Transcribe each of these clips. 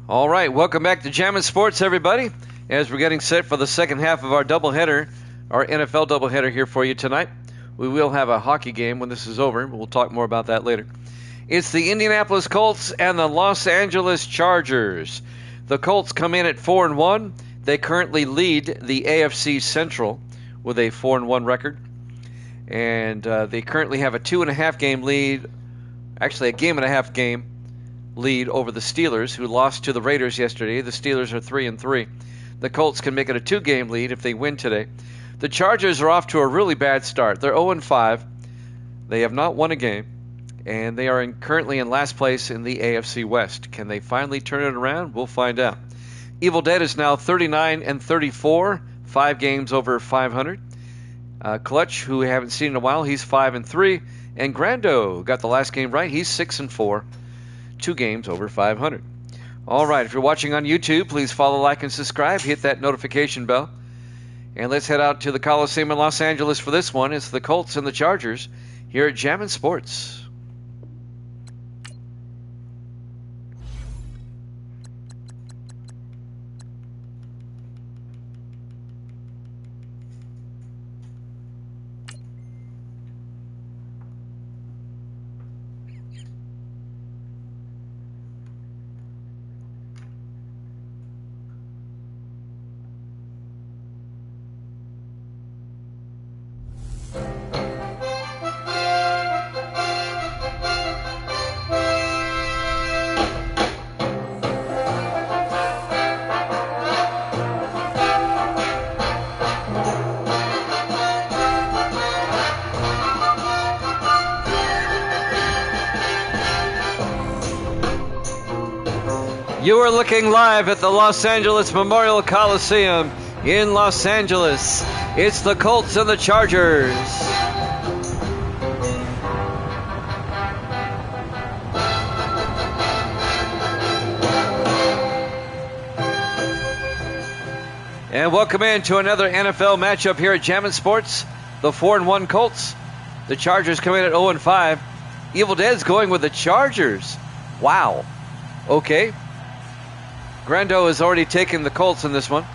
All right, welcome back to Jammin' Sports, everybody, as we're getting set for the second half of our doubleheader, our NFL doubleheader here for you tonight. We will have a hockey game when this is over. We'll talk more about that later. It's the Indianapolis Colts and the Los Angeles Chargers. The Colts come in at 4-1. They currently lead the AFC Central with a 4-1 record. And they currently have a 2.5 game lead, actually a game-and-a-half game lead over the Steelers, who lost to the Raiders yesterday. The Steelers are 3-3. The Colts can make it a 2-game lead if they win today. The Chargers are off to a really bad start. They're 0-5. They have not won a game, and they are currently in last place in the AFC West. Can they finally turn it around? We'll find out. Evil Dead is now 39-34, 5 games over 500. Clutch, who we haven't seen in a while, he's 5-3. And Grando got the last game right. He's 6-4. 2 games over 500. All right, if you're watching on YouTube, please follow, like, and subscribe. Hit that notification bell. And let's head out to the Coliseum in Los Angeles for this one. It's the Colts and the Chargers here at Jammin' Sports. You are looking live at the Los Angeles Memorial Coliseum in Los Angeles. It's the Colts and the Chargers. And welcome in to another NFL matchup here at Jammin' Sports. The 4-1 Colts. The Chargers come in at 0-5. Evil Dead's going with the Chargers. Wow. Okay. Grando has already taken the Colts in this one.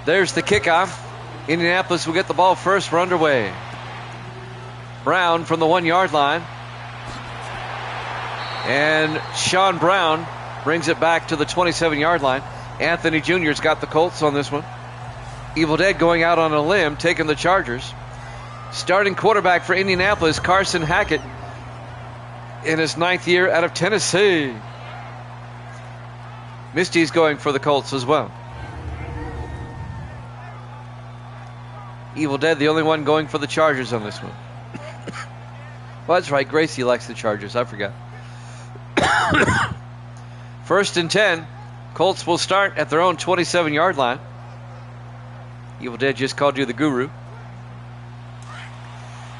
There's the kickoff. Indianapolis will get the ball first. We're underway. Brown from the 1-yard line. And Sean Brown brings it back to the 27-yard line. Anthony Jr.'s got the Colts on this one. Evil Dead going out on a limb, taking the Chargers. Starting quarterback for Indianapolis, Carson Hackett, in his 9th year out of Tennessee. Misty's going for the Colts as well. Evil Dead, the only one going for the Chargers on this one. Well, that's right. Gracie likes the Chargers. I forgot. 1st and 10. Colts will start at their own 27-yard line. Evil Dead just called you the guru.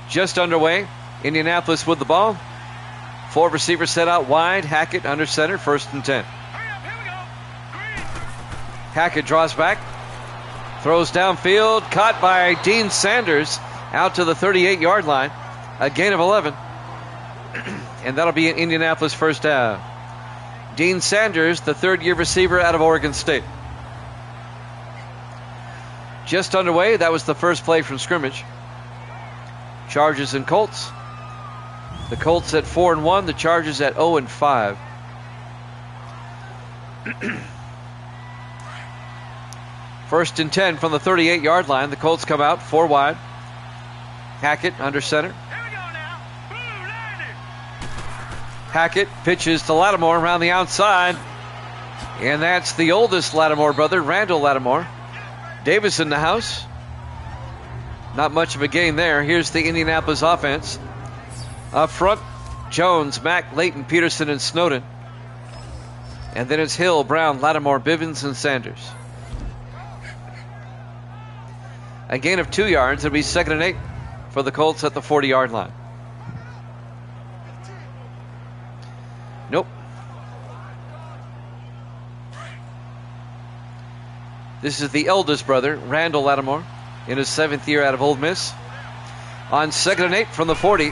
Just underway. Indianapolis with the ball. 4 receivers set out wide. Hackett under center. 1st and 10. Hackett draws back, throws downfield, caught by Dean Sanders out to the 38-yard line. A gain of 11. And that'll be an Indianapolis first down. Dean Sanders, the 3rd-year receiver out of Oregon State. Just underway, that was the first play from scrimmage. Chargers and Colts. The Colts at 4-1, the Chargers at 0-5. First and 10 from the 38-yard line. The Colts come out 4 wide. Hackett under center. Hackett pitches to Lattimore around the outside. And that's the oldest Lattimore brother, Randall Lattimore. Davis in the house. Not much of a gain there. Here's the Indianapolis offense. Up front, Jones, Mack, Layton, Peterson, and Snowden. And then it's Hill, Brown, Lattimore, Bivens, and Sanders. A gain of 2 yards. It'll be 2nd and 8 for the Colts at the 40-yard line. Nope. This is the eldest brother, Randall Lattimore, in his 7th year out of Ole Miss. On 2nd and 8 from the 40.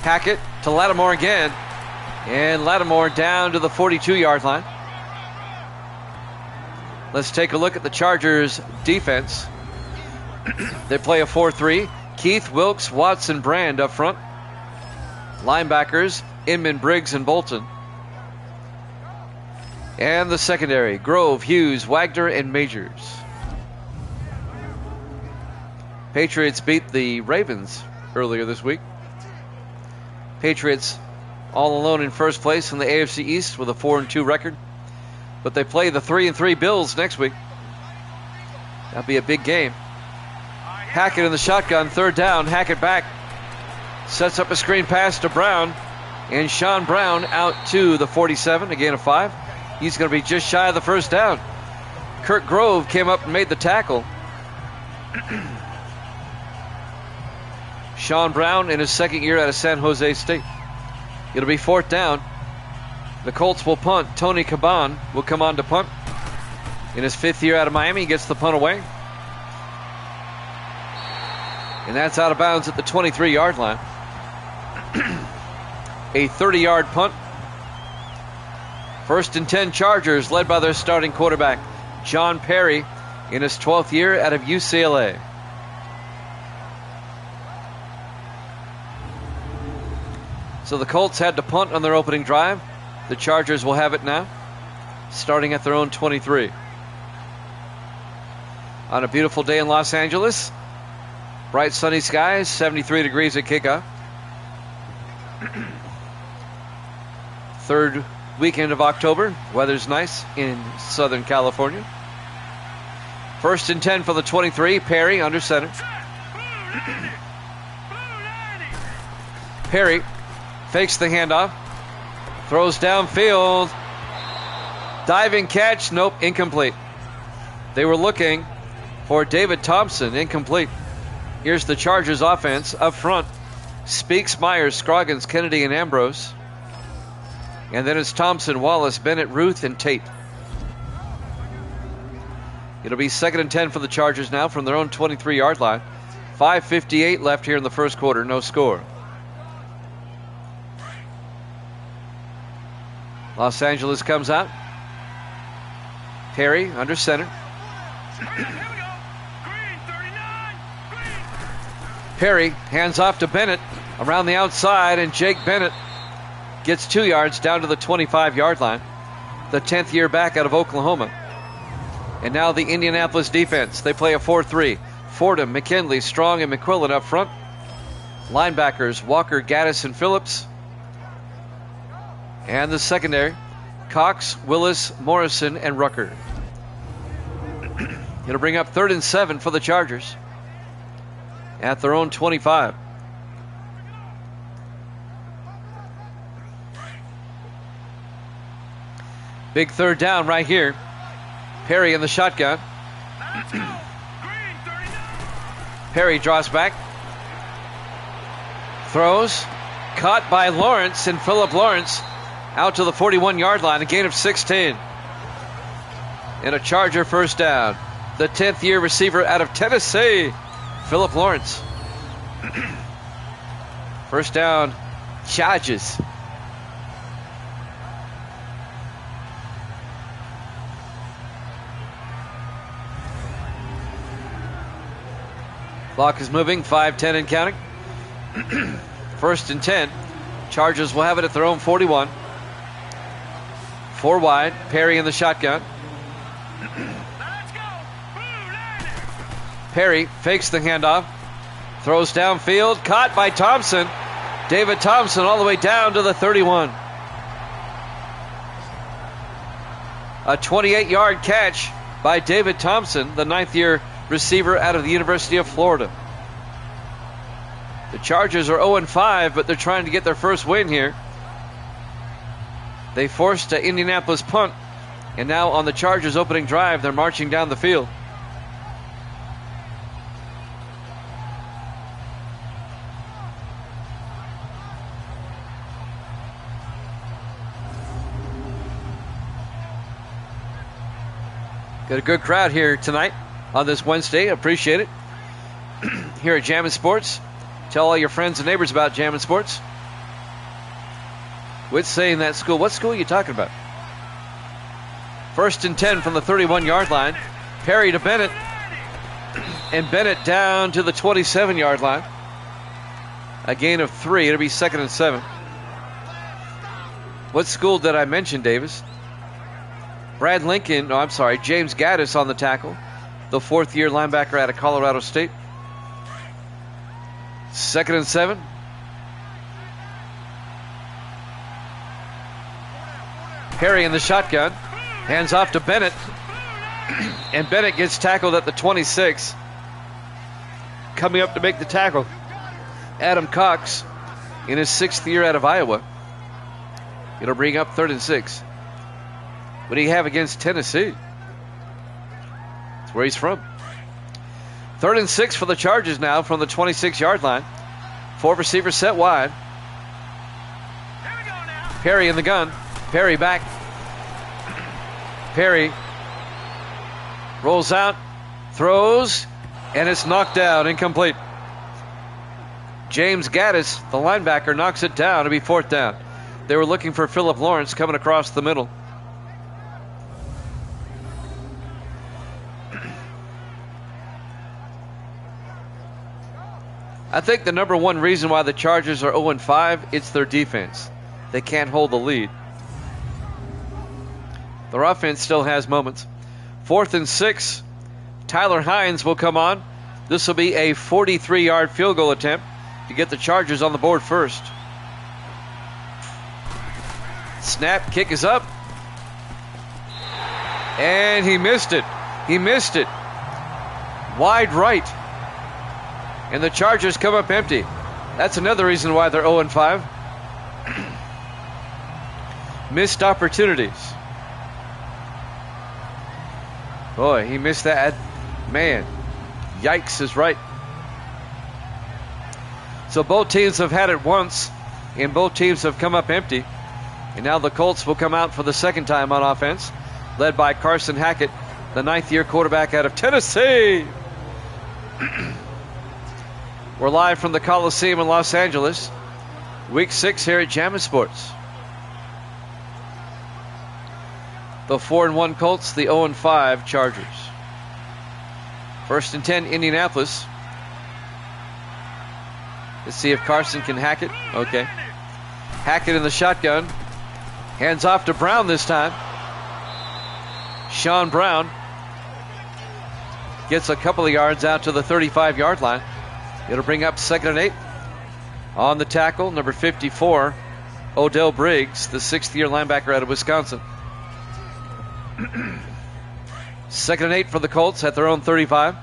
Hackett to Lattimore again. And Lattimore down to the 42-yard line. Let's take a look at the Chargers defense. They play a 4-3. Keith, Wilkes, Watson, Brand up front. Linebackers, Inman, Briggs, and Bolton. And the secondary, Grove, Hughes, Wagner, and Majors. Patriots beat the Ravens earlier this week. Patriots all alone in first place in the AFC East with a 4-2 record. But they play the 3-3 Bills next week. That'll be a big game. Hackett in the shotgun, third down. Hackett back. Sets up a screen pass to Brown. And Sean Brown out to the 47, a gain of 5. He's going to be just shy of the first down. Kurt Grove came up and made the tackle. Sean Brown in his second year out of San Jose State. It'll be fourth down. The Colts will punt. Tony Caban will come on to punt. In his fifth year out of Miami, he gets the punt away. And that's out of bounds at the 23-yard line. A 30-yard punt. First and 10 Chargers, led by their starting quarterback, John Perry, in his 12th year out of UCLA. So the Colts had to punt on their opening drive. The Chargers will have it now, starting at their own 23. On a beautiful day in Los Angeles, bright sunny skies, 73 degrees at kickoff. Third weekend of October, weather's nice in Southern California. First and 10 for the 23, Perry under center. Perry fakes the handoff, throws downfield, diving catch, nope, incomplete. They were looking for David Thompson, incomplete. Here's the Chargers offense up front. Speaks, Myers, Scroggins, Kennedy, and Ambrose. And then it's Thompson, Wallace, Bennett, Ruth, and Tate. It'll be second and 10 for the Chargers now from their own 23-yard line. 5:58 left here in the first quarter, no score. Los Angeles comes out. Perry under center. Perry hands off to Bennett around the outside, and Jake Bennett gets 2 yards down to the 25-yard line. The 10th year back out of Oklahoma. And now the Indianapolis defense. They play a 4-3. Fordham, McKinley, Strong, and McQuillan up front. Linebackers, Walker, Gaddis, and Phillips. And the secondary, Cox, Willis, Morrison, and Rucker. It'll bring up third and 7 for the Chargers at their own 25. Big third down right here. Perry in the shotgun. Perry draws back. Throws. Caught by Lawrence, and Philip Lawrence out to the 41-yard line, a gain of 16. And a Charger first down. The 10th year receiver out of Tennessee, Philip Lawrence. First down, Chargers. Clock is moving, 5:10 and counting. First and 10. Chargers will have it at their own 41. 4 wide. Perry in the shotgun. Perry fakes the handoff. Throws downfield. Caught by Thompson. David Thompson all the way down to the 31. A 28-yard catch by David Thompson, the 9th year receiver out of the University of Florida. The Chargers are 0-5, but they're trying to get their first win here. They forced an Indianapolis punt, and now on the Chargers' opening drive, they're marching down the field. Got a good crowd here tonight on this Wednesday. Appreciate it. Here at Jammin' Sports. Tell all your friends and neighbors about Jammin' Sports. Quit saying that school. What school are you talking about? First and 10 from the 31-yard line. Perry to Bennett. And Bennett down to the 27-yard line. A gain of 3. It'll be 2nd and 7. What school did I mention, Davis? James Gaddis on the tackle. The 4th-year linebacker out of Colorado State. 2nd and 7. Perry in the shotgun. Hands off to Bennett. And Bennett gets tackled at the 26. Coming up to make the tackle, Adam Cox in his 6th year out of Iowa. It'll bring up 3rd and 6. What do you have against Tennessee? That's where he's from. 3rd and 6 for the Chargers now from the 26-yard line. 4 receivers set wide. Perry in the gun. Perry back. Perry rolls out, throws, and it's knocked down, incomplete. James Gaddis, the linebacker, knocks it down to be 4th down. They were looking for Philip Lawrence coming across the middle. I think the number one reason why the Chargers are 0-5, it's their defense. They can't hold the lead. Their offense still has moments. 4th and 6. Tyler Hines will come on. This will be a 43-yard field goal attempt to get the Chargers on the board first. Snap, kick is up. And he missed it. He missed it. Wide right. And the Chargers come up empty. That's another reason why they're 0-5. Missed opportunities. Boy, he missed that. Man, yikes is right. So both teams have had it once, and both teams have come up empty. And now the Colts will come out for the second time on offense, led by Carson Hackett, the 9th-year quarterback out of Tennessee. We're live from the Coliseum in Los Angeles. Week 6 here at Jammin' Sports. The 4-1 Colts, the 0-5 Chargers. 1st and 10, Indianapolis. Let's see if Carson can hack it. Okay. Hackett in the shotgun. Hands off to Brown this time. Sean Brown gets a couple of yards out to the 35-yard line. It'll bring up 2nd and 8. On the tackle, number 54, Odell Briggs, the 6th-year linebacker out of Wisconsin. 2nd and 8 for the Colts at their own 35.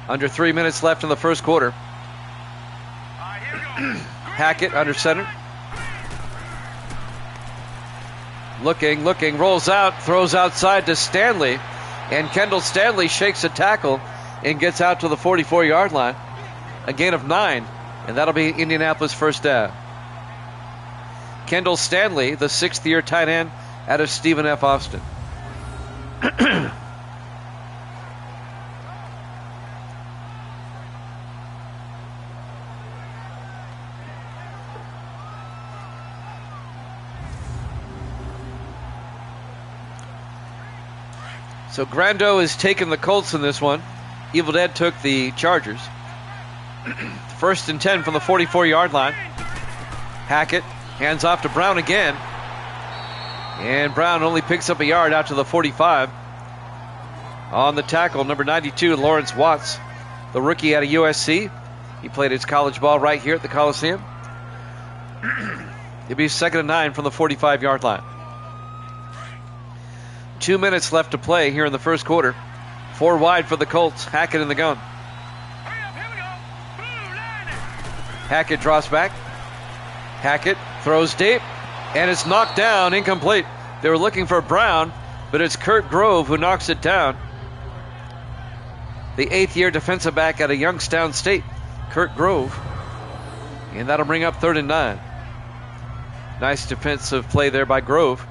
Under 3 minutes left in the first quarter. Hackett under center. Looking, rolls out, throws outside to Stanley. And Kendall Stanley shakes a tackle and gets out to the 44-yard line. A gain of 9, and that'll be Indianapolis first down. Kendall Stanley, the 6th-year tight end out of Stephen F. Austin. So Grando has taken the Colts in this one. Evil Dead took the Chargers. 1st and 10 from the 44-yard line. Hackett hands off to Brown again. And Brown only picks up a yard out to the 45. On the tackle, number 92, Lawrence Watts, the rookie out of USC. He played his college ball right here at the Coliseum. It'll be 2nd and 9 from the 45-yard line. 2 minutes left to play here in the first quarter. 4 wide for the Colts. Hackett in the gun. Hackett draws back. Hackett throws deep. And it's knocked down, incomplete. They were looking for Brown, but it's Kurt Grove who knocks it down. The 8th-year defensive back out of Youngstown State, Kurt Grove. And that'll bring up 3rd and 9. Nice defensive play there by Grove.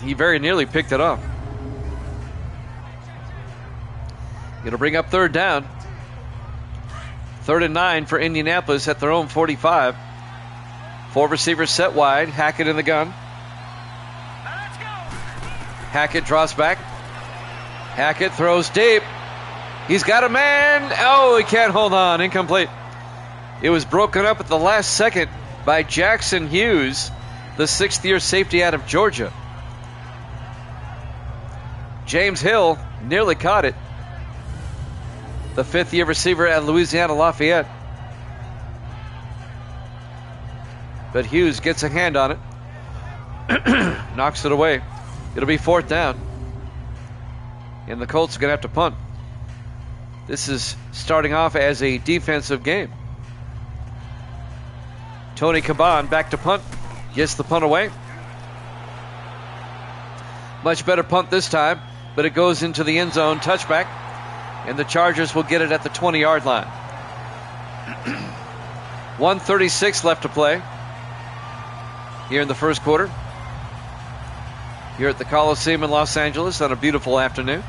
He very nearly picked it off. It'll bring up 3rd down. 3rd and 9 for Indianapolis at their own 45. 4 receivers set wide. Hackett in the gun. Hackett draws back. Hackett throws deep. He's got a man. Oh, he can't hold on. Incomplete. It was broken up at the last second by Jackson Hughes, the sixth-year safety out of Georgia. James Hill nearly caught it, the fifth-year receiver at Louisiana Lafayette. But Hughes gets a hand on it. Knocks it away. It'll be fourth down. And the Colts are going to have to punt. This is starting off as a defensive game. Tony Caban back to punt. Gets the punt away. Much better punt this time, but it goes into the end zone. Touchback. And the Chargers will get it at the 20-yard line. 1:36 left to play here in the first quarter. Here at the Coliseum in Los Angeles on a beautiful afternoon.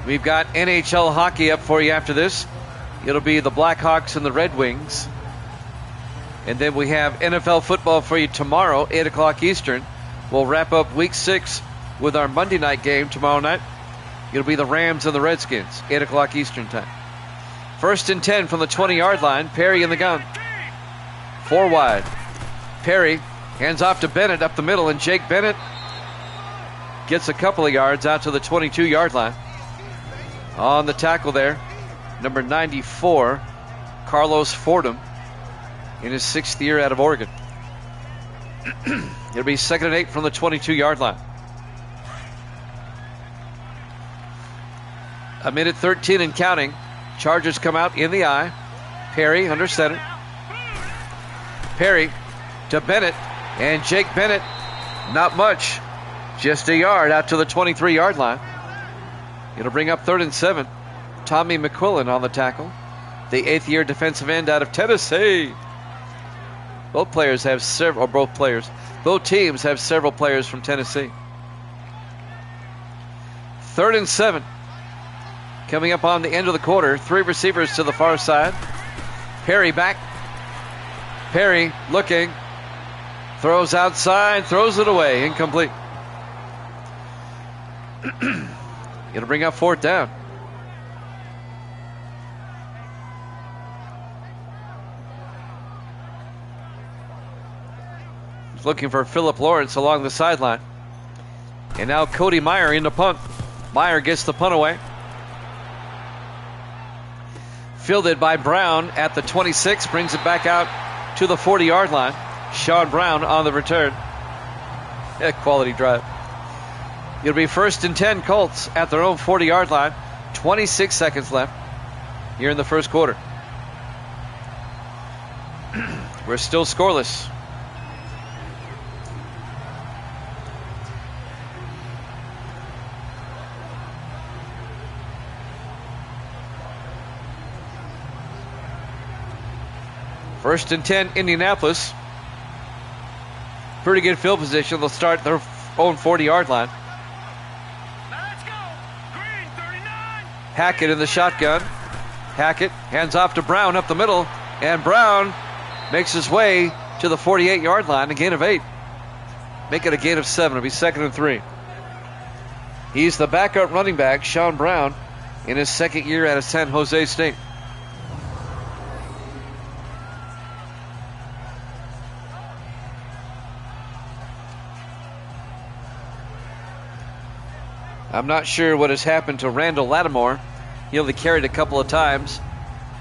We've got NHL hockey up for you after this. It'll be the Blackhawks and the Red Wings. And then we have NFL football for you tomorrow, 8 o'clock Eastern. We'll wrap up Week 6 with our Monday night game tomorrow night. It'll be the Rams and the Redskins, 8 o'clock Eastern time. First and 10 from the 20-yard line. Perry in the gun. 4 wide. Perry hands off to Bennett up the middle, and Jake Bennett gets a couple of yards out to the 22-yard line. On the tackle there, number 94, Carlos Fordham, in his 6th year out of Oregon. It'll be 2nd and 8 from the 22-yard line. 1:13 and counting. Chargers come out in the eye. Perry under center. Perry to Bennett, and Jake Bennett, not much, just a yard out to the 23-yard line. It'll bring up 3rd and 7. Tommy McQuillan on the tackle, the 8th-year defensive end out of Tennessee. Both teams have several players from Tennessee. 3rd and 7. Coming up on the end of the quarter, 3 receivers to the far side. Perry back. Perry looking. Throws outside, throws it away. Incomplete. It'll bring up 4th down. He's looking for Phillip Lawrence along the sideline. And now Cody Meyer in the punt. Meyer gets the punt away. Fielded by Brown at the 26, brings it back out to the 40-yard line. Sean Brown on the return. Quality drive. It'll be 1st and 10 Colts at their own 40-yard line. 26 seconds left here in the first quarter. We're still scoreless. First and 10, Indianapolis. Pretty good field position. They'll start their own 40-yard line. Let's go. Green 39. Hackett in the shotgun. Hackett hands off to Brown up the middle, and Brown makes his way to the 48-yard line, a gain of 8. Make it a gain of 7. It'll be 2nd and 3. He's the backup running back, Sean Brown, in his 2nd year out of San Jose State. I'm not sure what has happened to Randall Lattimore. He only carried a couple of times,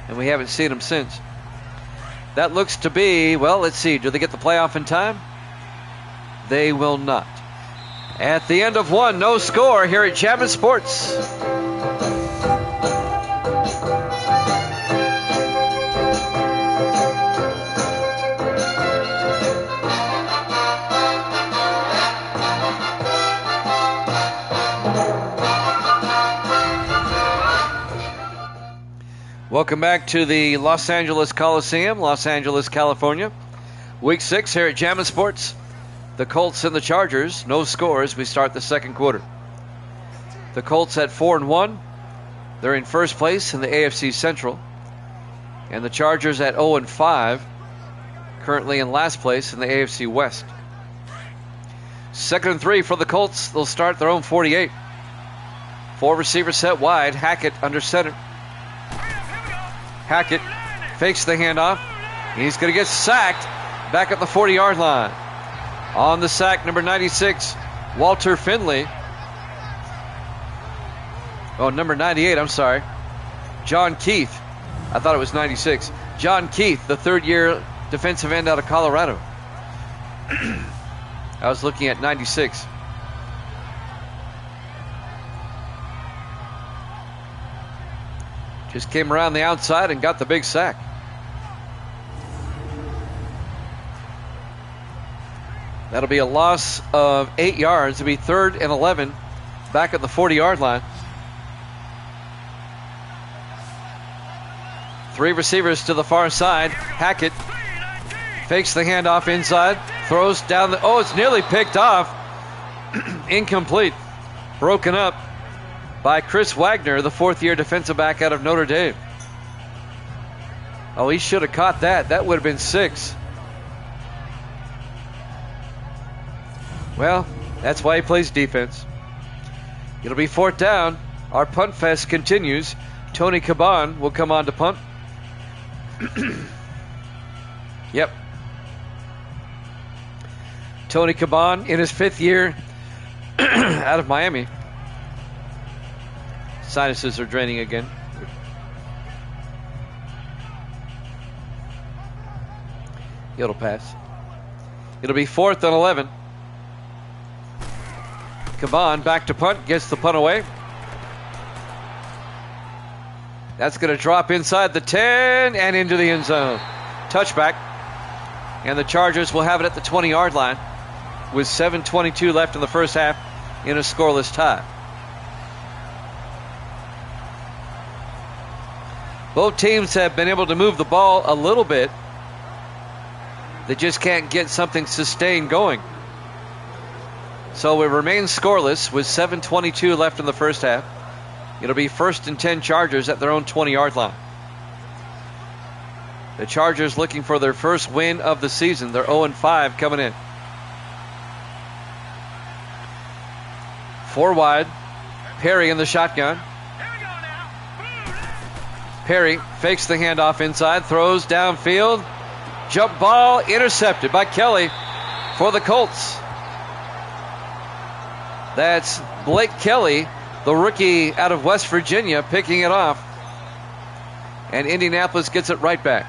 and we haven't seen him since. That looks to be, well, let's see. Do they get the playoff in time? They will not. At the end of 1, no score here at Chapman Sports. Welcome back to the Los Angeles Coliseum, Los Angeles, California. Week 6 here at Jammin' Sports. The Colts and the Chargers, no scores. We start the second quarter. The Colts at 4-1. They're in first place in the AFC Central. And the Chargers at 0-5, currently in last place in the AFC West. 2nd and 3 for the Colts. They'll start their own 48. 4 receivers set wide. Hackett under center. Hackett fakes the handoff. He's going to get sacked back at the 40-yard line. On the sack, number 96, Walter Finley. Oh, number 98, I'm sorry. John Keith. I thought it was 96. John Keith, the third-year defensive end out of Colorado. I was looking at 96. Just came around the outside and got the big sack. That'll be a loss of 8 yards. It'll be 3rd and 11 back at the 40-yard line. 3 receivers to the far side. Hackett fakes the handoff inside. Throws down the... Oh, it's nearly picked off. Incomplete. Broken up by Chris Wagner, the 4th-year defensive back out of Notre Dame. Oh, he should have caught that. That would have been 6. Well, that's why he plays defense. It'll be 4th down. Our punt fest continues. Tony Caban will come on to punt. Yep. Tony Caban in his 5th year out of Miami. Sinuses are draining again. It'll pass. It'll be 4th and 11. Caban back to punt, gets the punt away. That's going to drop inside the 10 and into the end zone. Touchback. And the Chargers will have it at the 20-yard line with 7:22 left in the first half in a scoreless tie. Both teams have been able to move the ball a little bit. They just can't get something sustained going. So it remains scoreless with 7:22 left in the first half. It'll be 1st and 10 Chargers at their own 20-yard line. The Chargers looking for their first win of the season. They're 0-5 coming in. 4 wide. Perry in the shotgun. Perry fakes the handoff inside, throws downfield. Jump ball intercepted by Kelly for the Colts. That's Blake Kelly, the rookie out of West Virginia, picking it off. And Indianapolis gets it right back.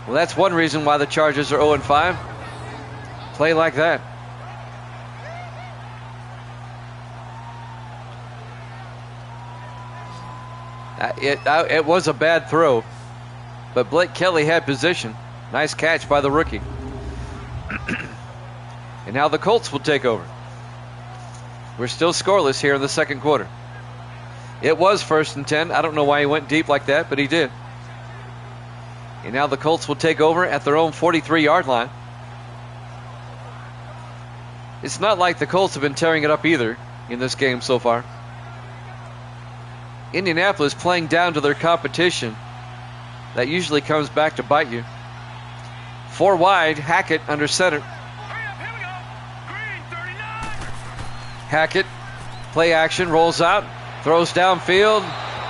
Well, that's one reason why the Chargers are 0-5. Play like that. It was a bad throw, but Blake Kelly had position. Nice catch by the rookie. And now the Colts will take over. We're still scoreless here in the second quarter. It was 1st and 10. I don't know why he went deep like that, but he did. And now the Colts will take over at their own 43-yard line. It's not like the Colts have been tearing it up either in this game so far. Indianapolis playing down to their competition. That usually comes back to bite you. 4 wide, Hackett under center. Hackett, play action, rolls out, throws downfield.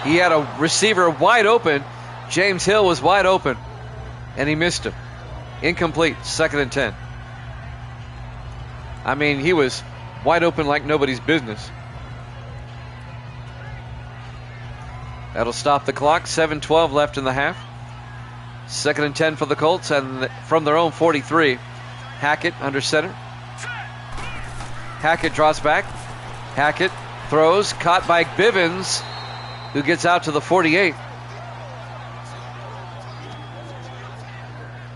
He had a receiver wide open. James Hill was wide open, and he missed him. Incomplete, 2nd and 10. I mean, he was wide open like nobody's business. That'll stop the clock. 7:12 left in the half. 2nd and 10 for the Colts, and from their own 43. Hackett under center. Hackett draws back. Hackett throws, caught by Bivens, who gets out to the 48.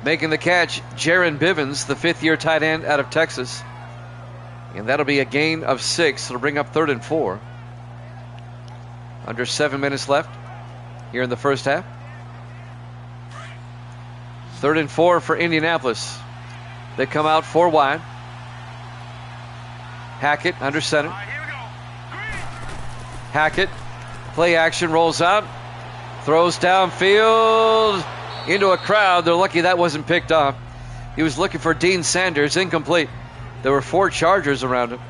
Making the catch, Jaron Bivens, the 5th-year tight end out of Texas. And that'll be a gain of 6. It'll bring up 3rd and 4. Under 7 minutes left here in the first half. 3rd and 4 for Indianapolis. They come out 4 wide. Hackett under center. Hackett, play action, rolls out, throws downfield into a crowd. They're lucky that wasn't picked off. He was looking for Dean Sanders, incomplete. There were 4 Chargers around him.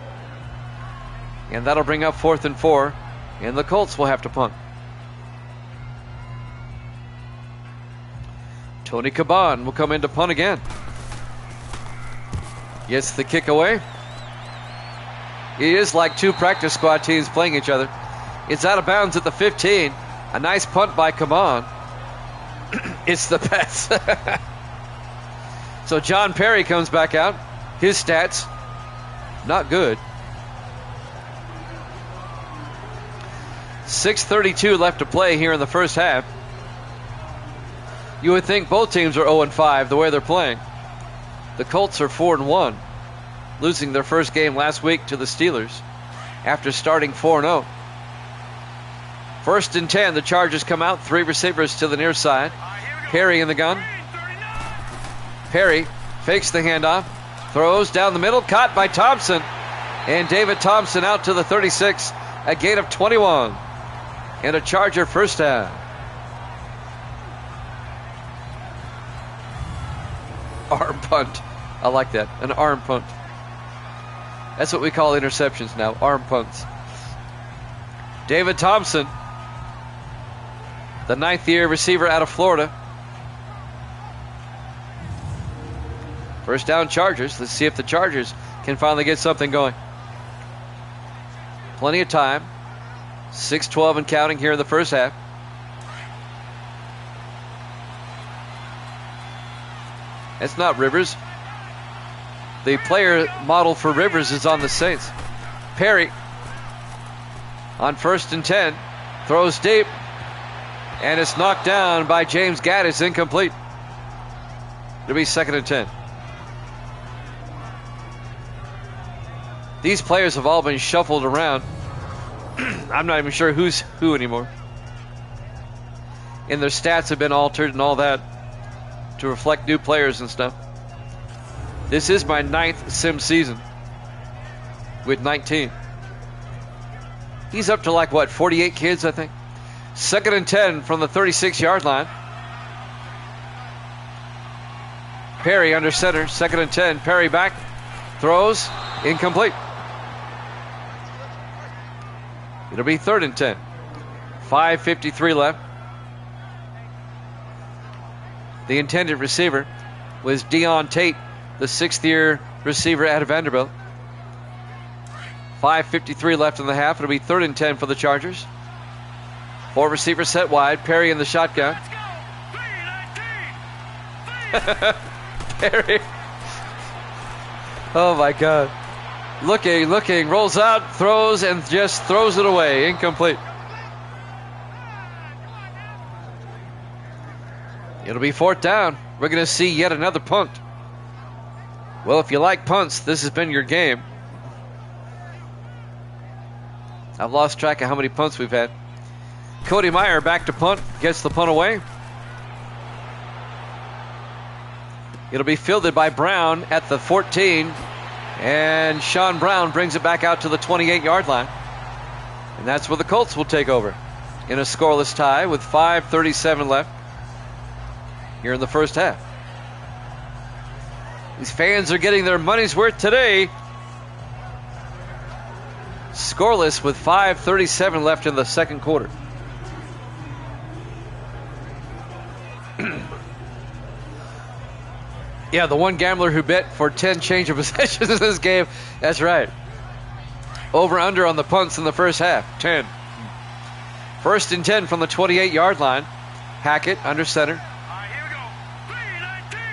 And that'll bring up 4th and 4. And the Colts will have to punt. Tony Caban will come in to punt again. Gets the kick away. It is like 2 practice squad teams playing each other. It's out of bounds at the 15. A nice punt by Caban. It's the Pets. So John Perry comes back out. His stats, not good. 6:32 left to play here in the first half. You would think both teams are 0-5 the way they're playing. The Colts are 4-1, losing their first game last week to the Steelers after starting 4-0. 1st and 10, the Chargers come out, 3 receivers to the near side. Perry in the gun. Perry fakes the handoff, throws down the middle, caught by Thompson. And David Thompson out to the 36, a gain of 21. And a Charger first down. Arm punt. I like that. An arm punt. That's what we call interceptions now. Arm punts. David Thompson, the 9th-year receiver out of Florida. First down Chargers. Let's see if the Chargers can finally get something going. Plenty of time. 6:12 and counting here in the first half. It's not Rivers. The player model for Rivers is on the Saints. Perry on 1st and 10. Throws deep. And it's knocked down by James Gaddis. Incomplete. It'll be 2nd and 10. These players have all been shuffled around. I'm not even sure who's who anymore. And their stats have been altered and all that to reflect new players and stuff. This is my 9th sim season with 19. He's up to like, what, 48 kids, I think? 2nd and 10 from the 36-yard line. Perry under center, 2nd and 10. Perry back, throws, incomplete. It'll be 3rd and 10. 5:53 left. The intended receiver was Deon Tate, the 6th-year receiver out of Vanderbilt. 5:53 left in the half. It'll be 3rd and 10 for the Chargers. 4 receivers set wide. Perry in the shotgun. Perry. Oh my God. Looking, rolls out, throws, and just throws it away. Incomplete. It'll be 4th down. We're going to see yet another punt. Well, if you like punts, this has been your game. I've lost track of how many punts we've had. Cody Meyer back to punt, gets the punt away. It'll be fielded by Brown at the 14. And Sean Brown brings it back out to the 28-yard line. And that's where the Colts will take over in a scoreless tie with 5:37 left here in the first half. These fans are getting their money's worth today. Scoreless with 5:37 left in the second quarter. Yeah, the one gambler who bet for 10 change of possessions in this game. That's right. Over under on the punts in the first half. 10. 1st and 10 from the 28-yard line. Hackett under center. Here we go. 3-19.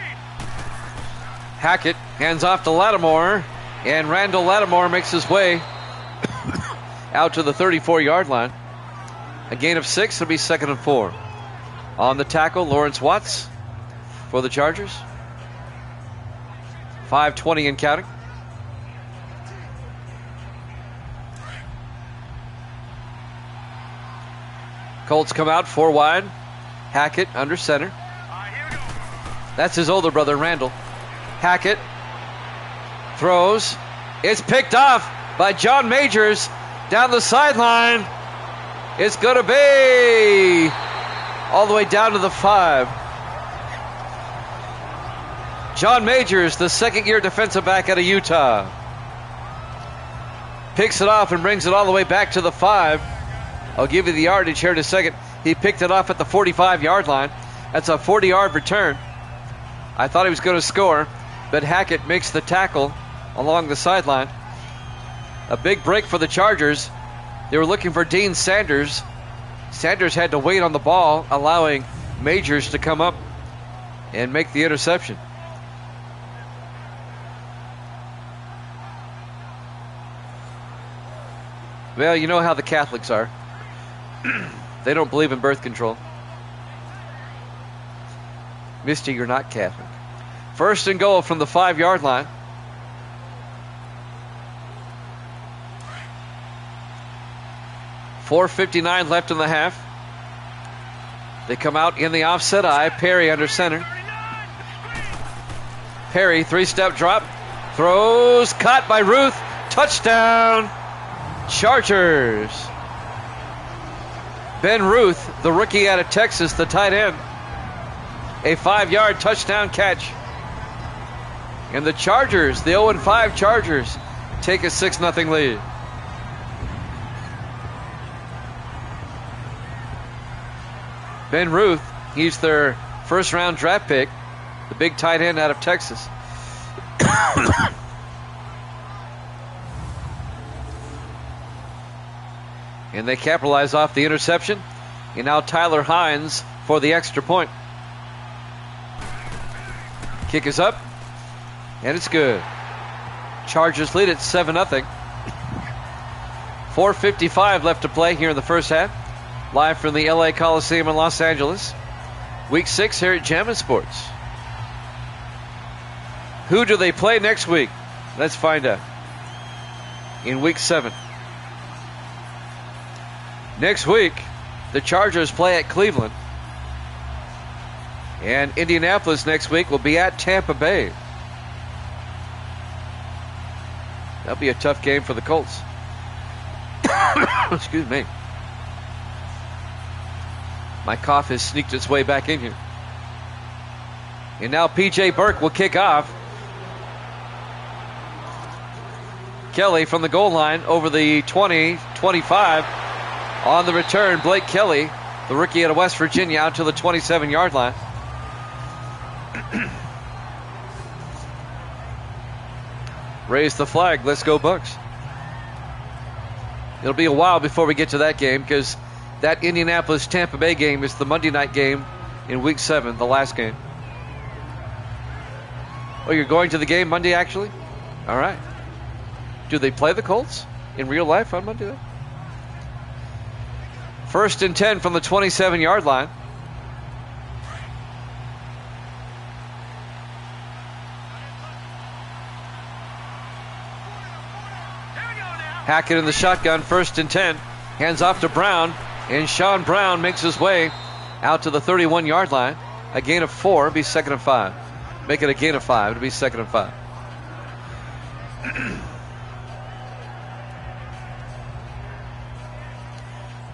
Hackett hands off to Lattimore. And Randall Lattimore makes his way out to the 34-yard line. A gain of 6. It'll be 2nd and 4. On the tackle, Lawrence Watts for the Chargers. 5:20 and counting. Colts come out 4 wide. Hackett under center. That's his older brother, Randall. Hackett throws. It's picked off by John Majors down the sideline. It's going to be all the way down to the 5. John Majors, the second-year defensive back out of Utah, picks it off and brings it all the way back to the 5. I'll give you the yardage here in a second. He picked it off at the 45-yard line. That's a 40-yard return. I thought he was going to score, but Hackett makes the tackle along the sideline. A big break for the Chargers. They were looking for Dean Sanders. Sanders had to wait on the ball, allowing Majors to come up and make the interception. Well, you know how the Catholics are. They don't believe in birth control. Misty, you're not Catholic. First and goal from the 5-yard line. .4:59 left in the half. They come out in the offset eye. Perry under center. Perry, 3-step drop. Throws, caught by Ruth. Touchdown, Chargers. Ben Ruth, the rookie out of Texas, the tight end. A 5-yard touchdown catch. And the Chargers, the 0-5 Chargers, take a 6-0 lead. Ben Ruth, he's their first-round draft pick, the big tight end out of Texas. And they capitalize off the interception. And now Tyler Hines for the extra point. Kick is up, and it's good. Chargers lead at 7-0. 4:55 left to play here in the first half. Live from the LA Coliseum in Los Angeles. Week 6 here at Jammin' Sports. Who do they play next week? Let's find out. In week 7. Next week, the Chargers play at Cleveland. And Indianapolis next week will be at Tampa Bay. That'll be a tough game for the Colts. Excuse me. My cough has sneaked its way back in here. And now P.J. Burke will kick off. Kelly from the goal line over the 20-25. On the return, Blake Kelly, the rookie out of West Virginia, out to the 27-yard line. Raise the flag. Let's go, Bucks. It'll be a while before we get to that game because that Indianapolis-Tampa Bay game is the Monday night game in Week 7, the last game. Oh, you're going to the game Monday, actually? All right. Do they play the Colts in real life on Monday night? 1st and 10 from the 27-yard line. Hackett in the shotgun, 1st and 10. Hands off to Brown, and Sean Brown makes his way out to the 31-yard line. A gain of 4, it'll be 2nd and 5. Make it a gain of 5, it'll be 2nd and 5.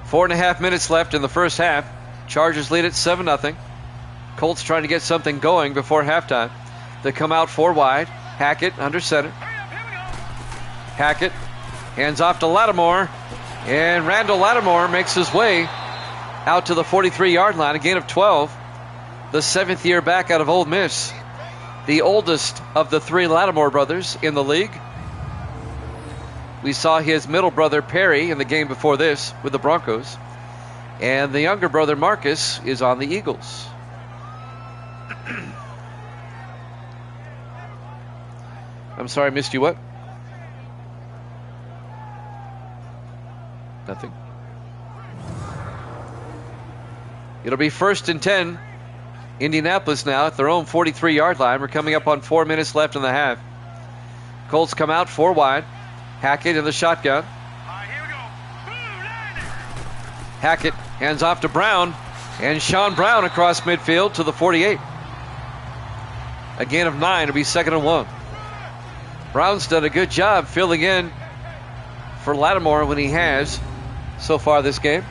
Four and a half minutes left in the first half. Chargers lead at 7-0. Colts trying to get something going before halftime. They come out 4 wide. Hackett under center. Hackett hands off to Lattimore. And Randall Lattimore makes his way out to the 43-yard line. A gain of 12. The 7th-year back out of Ole Miss. The oldest of the 3 Lattimore brothers in the league. We saw his middle brother Perry in the game before this with the Broncos. And the younger brother Marcus is on the Eagles. I'm sorry, I missed you what? Nothing. It'll be 1st and 10. Indianapolis now at their own 43-yard line. We're coming up on 4 minutes left in the half. Colts come out 4 wide. Hackett in the shotgun. Here we go. Hackett hands off to Brown. And Sean Brown across midfield to the 48. A gain of 9. It'll be 2nd and 1. Brown's done a good job filling in for Lattimore when he has so far this game.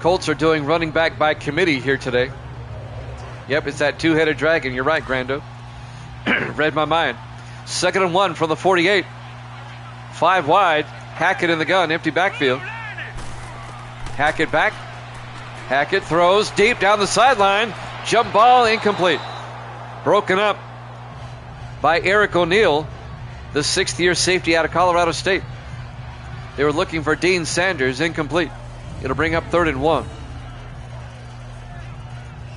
Colts are doing running back by committee here today. Yep, it's that two-headed dragon. You're right, Grando. Read my mind. 2nd and 1 from the 48. 5 wide. Hackett in the gun. Empty backfield. Hackett back. Hackett throws deep down the sideline. Jump ball incomplete. Broken up by Eric O'Neill, the 6th-year safety out of Colorado State. They were looking for Dean Sanders. Incomplete. It'll bring up 3rd and 1.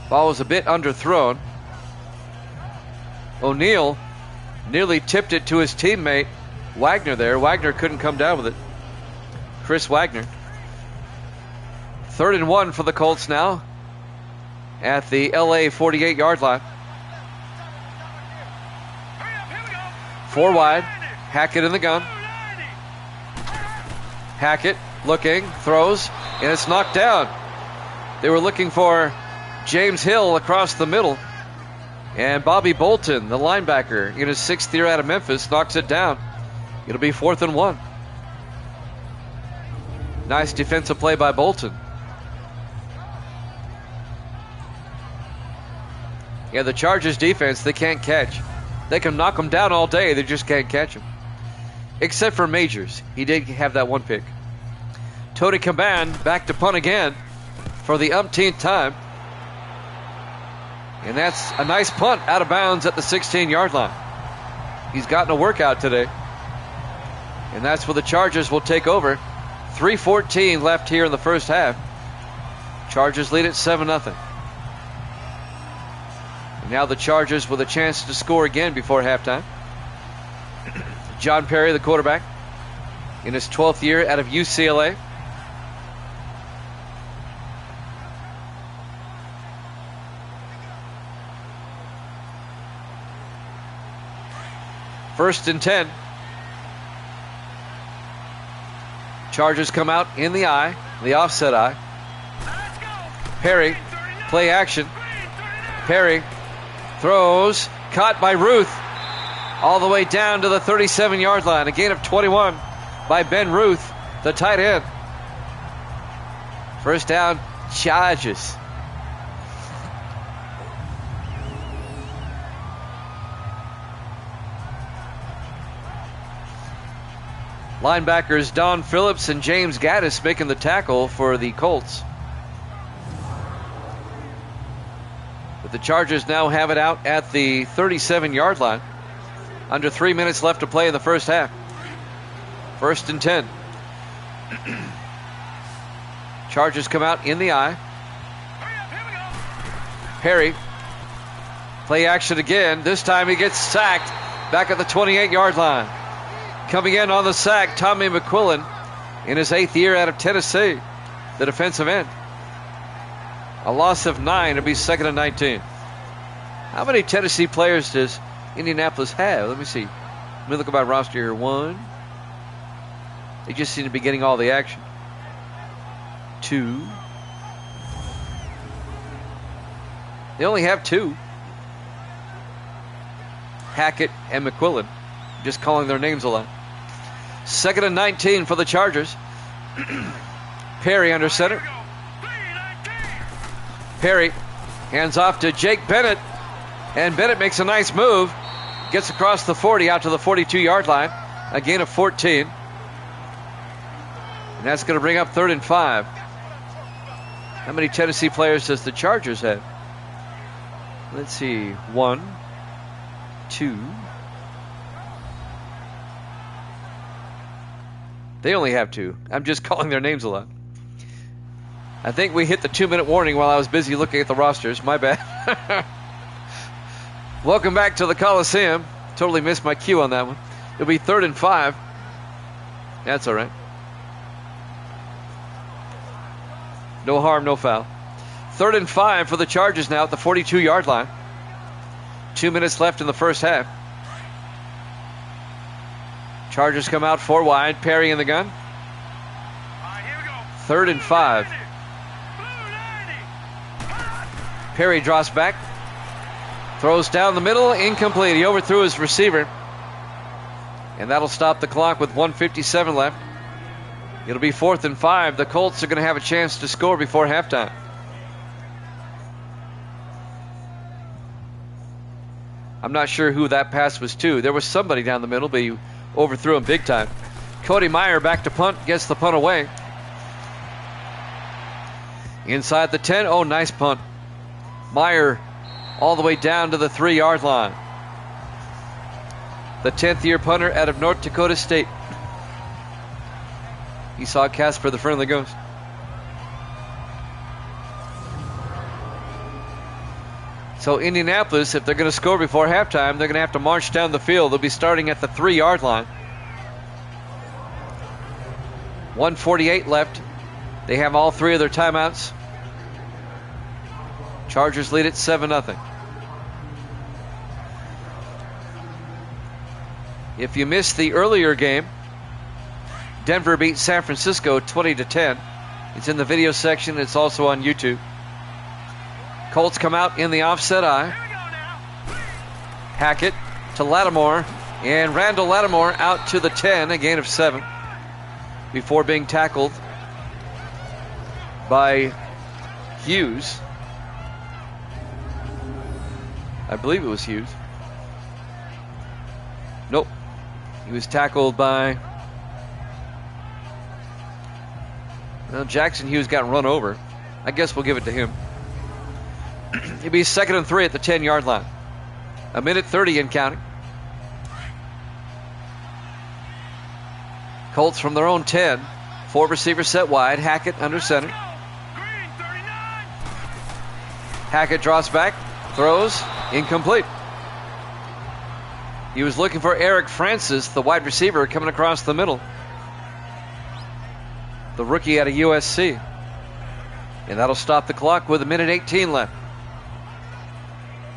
Ball was a bit underthrown. O'Neill nearly tipped it to his teammate Wagner there. Wagner couldn't come down with it. Chris Wagner. 3rd and 1 for the Colts now at the LA 48-yard line. 4 wide. Hackett in the gun. Hackett looking, throws, and it's knocked down. They were looking for James Hill across the middle. And Bobby Bolton, the linebacker, in his 6th year out of Memphis, knocks it down. It'll be 4th and 1. Nice defensive play by Bolton. Yeah, the Chargers defense, they can't catch. They can knock them down all day, they just can't catch them. Except for Majors. He did have that one pick. Tony Caban back to punt again for the umpteenth time. And that's a nice punt out of bounds at the 16-yard line. He's gotten a workout today. And that's where the Chargers will take over. 3:14 left here in the first half. Chargers lead at 7-0. And now the Chargers with a chance to score again before halftime. John Perry, the quarterback, in his 12th year out of UCLA. First and 10. Chargers come out in the eye, the offset eye. Perry, play action. Perry throws, caught by Ruth, all the way down to the 37-yard line. A gain of 21 by Ben Ruth, the tight end. First down, Chargers. Linebackers Don Phillips and James Gaddis making the tackle for the Colts. But the Chargers now have it out at the 37-yard line. Under 3 minutes left to play in the first half. First and 10. Chargers come out in the eye. Perry. Play action again. This time he gets sacked back at the 28-yard line. Coming in on the sack, Tommy McQuillan in his 8th year out of Tennessee, the defensive end. A loss of 9. It'll be 2nd and 19. How many Tennessee players does Indianapolis have? Let me see. Let me look at my roster here. 1. They just seem to be getting all the action. 2. They only have 2. Hackett and McQuillan. Just calling their names a lot. 2nd and 19 for the Chargers. Perry under center. Perry hands off to Jake Bennett. And Bennett makes a nice move. Gets across the 40 out to the 42-yard line. A gain of 14. And that's going to bring up 3rd and 5. How many Tennessee players does the Chargers have? Let's see. 1, 2. They only have 2. I'm just calling their names a lot. I think we hit the 2-minute warning while I was busy looking at the rosters. My bad. Welcome back to the Coliseum. Totally missed my cue on that one. It'll be 3rd and 5. That's all right. No harm, no foul. 3rd and 5 for the Chargers now at the 42-yard line. 2 minutes left in the first half. Chargers come out 4 wide. Perry in the gun. 3rd and 5. Perry drops back. Throws down the middle. Incomplete. He overthrew his receiver. And that'll stop the clock with 1:57 left. It'll be 4th and 5. The Colts are going to have a chance to score before halftime. I'm not sure who that pass was to. There was somebody down the middle, but he overthrew him big time. Cody Meyer back to punt, gets the punt away. Inside the 10. Oh, nice punt. Meyer all the way down to the 3-yard line. The 10th-year punter out of North Dakota State. He saw Casper the Friendly Ghost. So Indianapolis, if they're going to score before halftime, they're going to have to march down the field. They'll be starting at the 3-yard line. 1:48 left. They have all 3 of their timeouts. Chargers lead it 7-0. If you missed the earlier game, Denver beat San Francisco 20-10. It's in the video section. It's also on YouTube. Colts come out in the offset eye. Hackett to Lattimore, and Randall Lattimore out to the 10, a gain of 7, before being tackled by Hughes. I believe it was Hughes. Nope. He was tackled by... Well, Jackson Hughes got run over. I guess we'll give it to him. He'll be 2nd and 3 at the 10-yard line. 1:30 and counting. Colts from their own 10. 4 receivers set wide. Hackett under center. Hackett draws back. Throws. Incomplete. He was looking for Eric Francis, the wide receiver, coming across the middle. The rookie out of USC. And that'll stop the clock with 1:18 left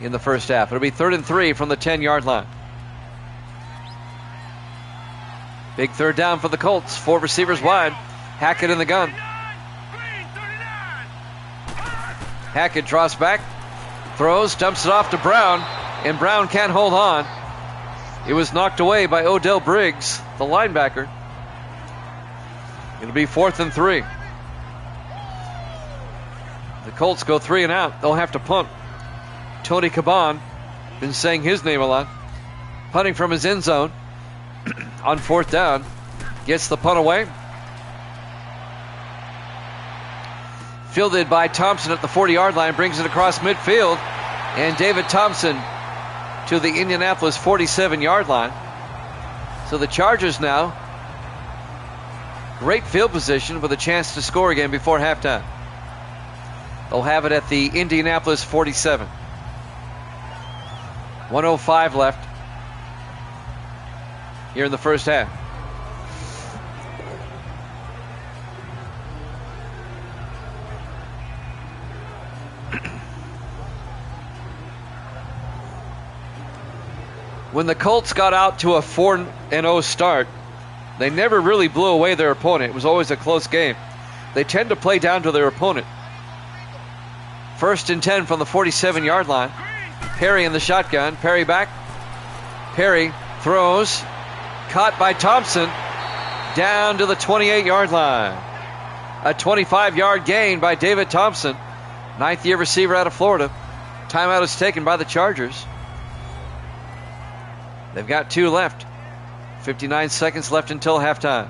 in the first half. It'll be 3rd and 3 from the 10-yard line. Big 3rd down for the Colts. 4 receivers wide. Hackett in the gun. Hackett draws back. Throws, dumps it off to Brown. And Brown can't hold on. It was knocked away by Odell Briggs, the linebacker. It'll be 4th and 3. The Colts go 3 and out. They'll have to punt. Tony Caban, been saying his name a lot. Punting from his end zone on 4th down. Gets the punt away. Fielded by Thompson at the 40-yard line. Brings it across midfield. And David Thompson to the Indianapolis 47-yard line. So the Chargers now, great field position with a chance to score again before halftime. They'll have it at the Indianapolis 47. 1:05 left here in the first half. When the Colts got out to a 4-0 start, they never really blew away their opponent. It was always a close game. They tend to play down to their opponent. 1st and 10 from the 47-yard line. Perry in the shotgun. Perry back. Perry throws. Caught by Thompson. Down to the 28-yard line. A 25-yard gain by David Thompson. 9th-year receiver out of Florida. Timeout is taken by the Chargers. They've got 2 left. 59 seconds left until halftime.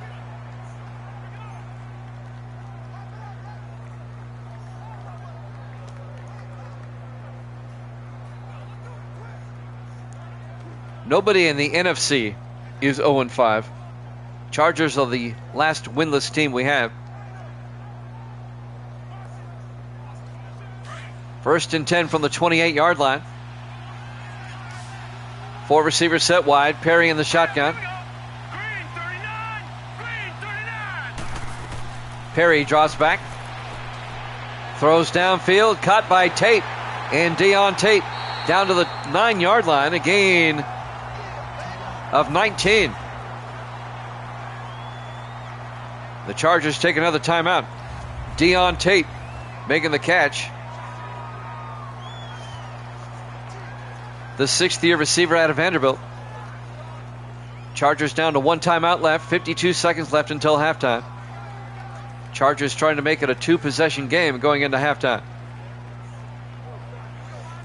Nobody in the NFC is 0-5. Chargers are the last winless team we have. 1st and 10 from the 28-yard line. 4 receivers set wide. Perry in the shotgun. Perry draws back. Throws downfield. Caught by Tate. And Deon Tate down to the 9-yard line. A gain of 19. The Chargers take another timeout. Deon Tate making the catch. The 6th-year receiver out of Vanderbilt. Chargers down to 1 timeout left. 52 seconds left until halftime. Chargers trying to make it a 2-possession game going into halftime.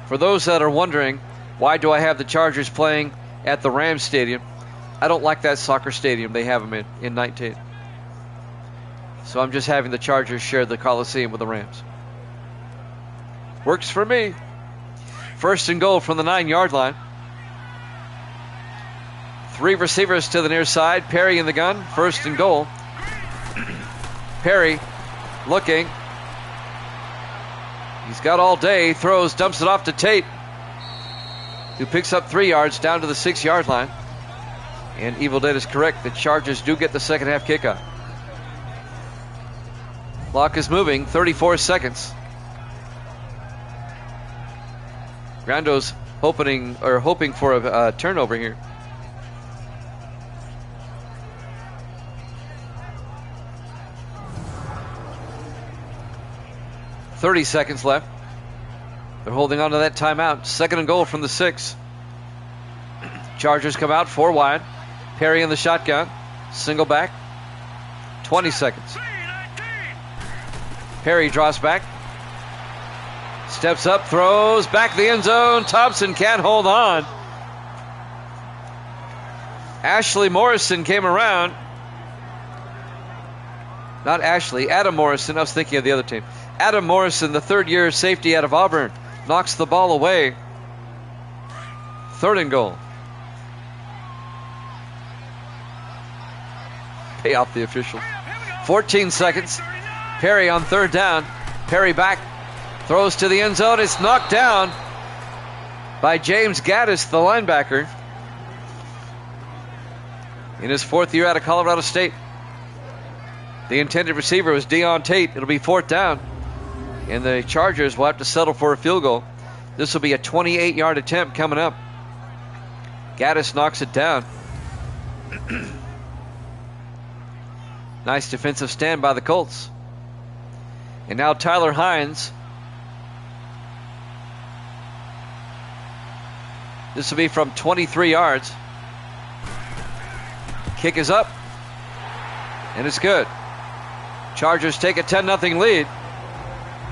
For those that are wondering, why do I have the Chargers playing at the Rams Stadium? I don't like that soccer stadium they have them in 19. So I'm just having the Chargers share the Coliseum with the Rams. Works for me. First and goal from the 9-yard line. 3 receivers to the near side. Perry in the gun. First and goal. Perry looking. He's got all day. Throws, dumps it off to Tate, who picks up 3 yards down to the 6-yard line. And Evil Dead is correct. The Chargers do get the second half kickoff. Clock is moving. 34 seconds. Grando's hoping for a turnover here. .30 seconds left. They're holding on to that timeout. Second and goal from the 6. Chargers come out 4 wide. Perry in the shotgun. Single back. 20 seconds. Perry draws back. Steps up, throws, back the end zone. Thompson can't hold on. Ashley Morrison came around. Not Ashley, Adam Morrison. I was thinking of the other team. Adam Morrison, the third-year safety out of Auburn, knocks the ball away. Third and goal. Pay off the officials. 14 seconds. Perry on third down. Perry back. Throws to the end zone. It's knocked down by James Gaddis, the linebacker, in his 4th year out of Colorado State. The intended receiver was Deion Tate. It'll be 4th down, and the Chargers will have to settle for a field goal. This will be a 28-yard attempt coming up. Gaddis knocks it down. Nice defensive stand by the Colts. And now Tyler Hines. This will be from 23 yards. Kick is up. And it's good. Chargers take a 10-0 lead.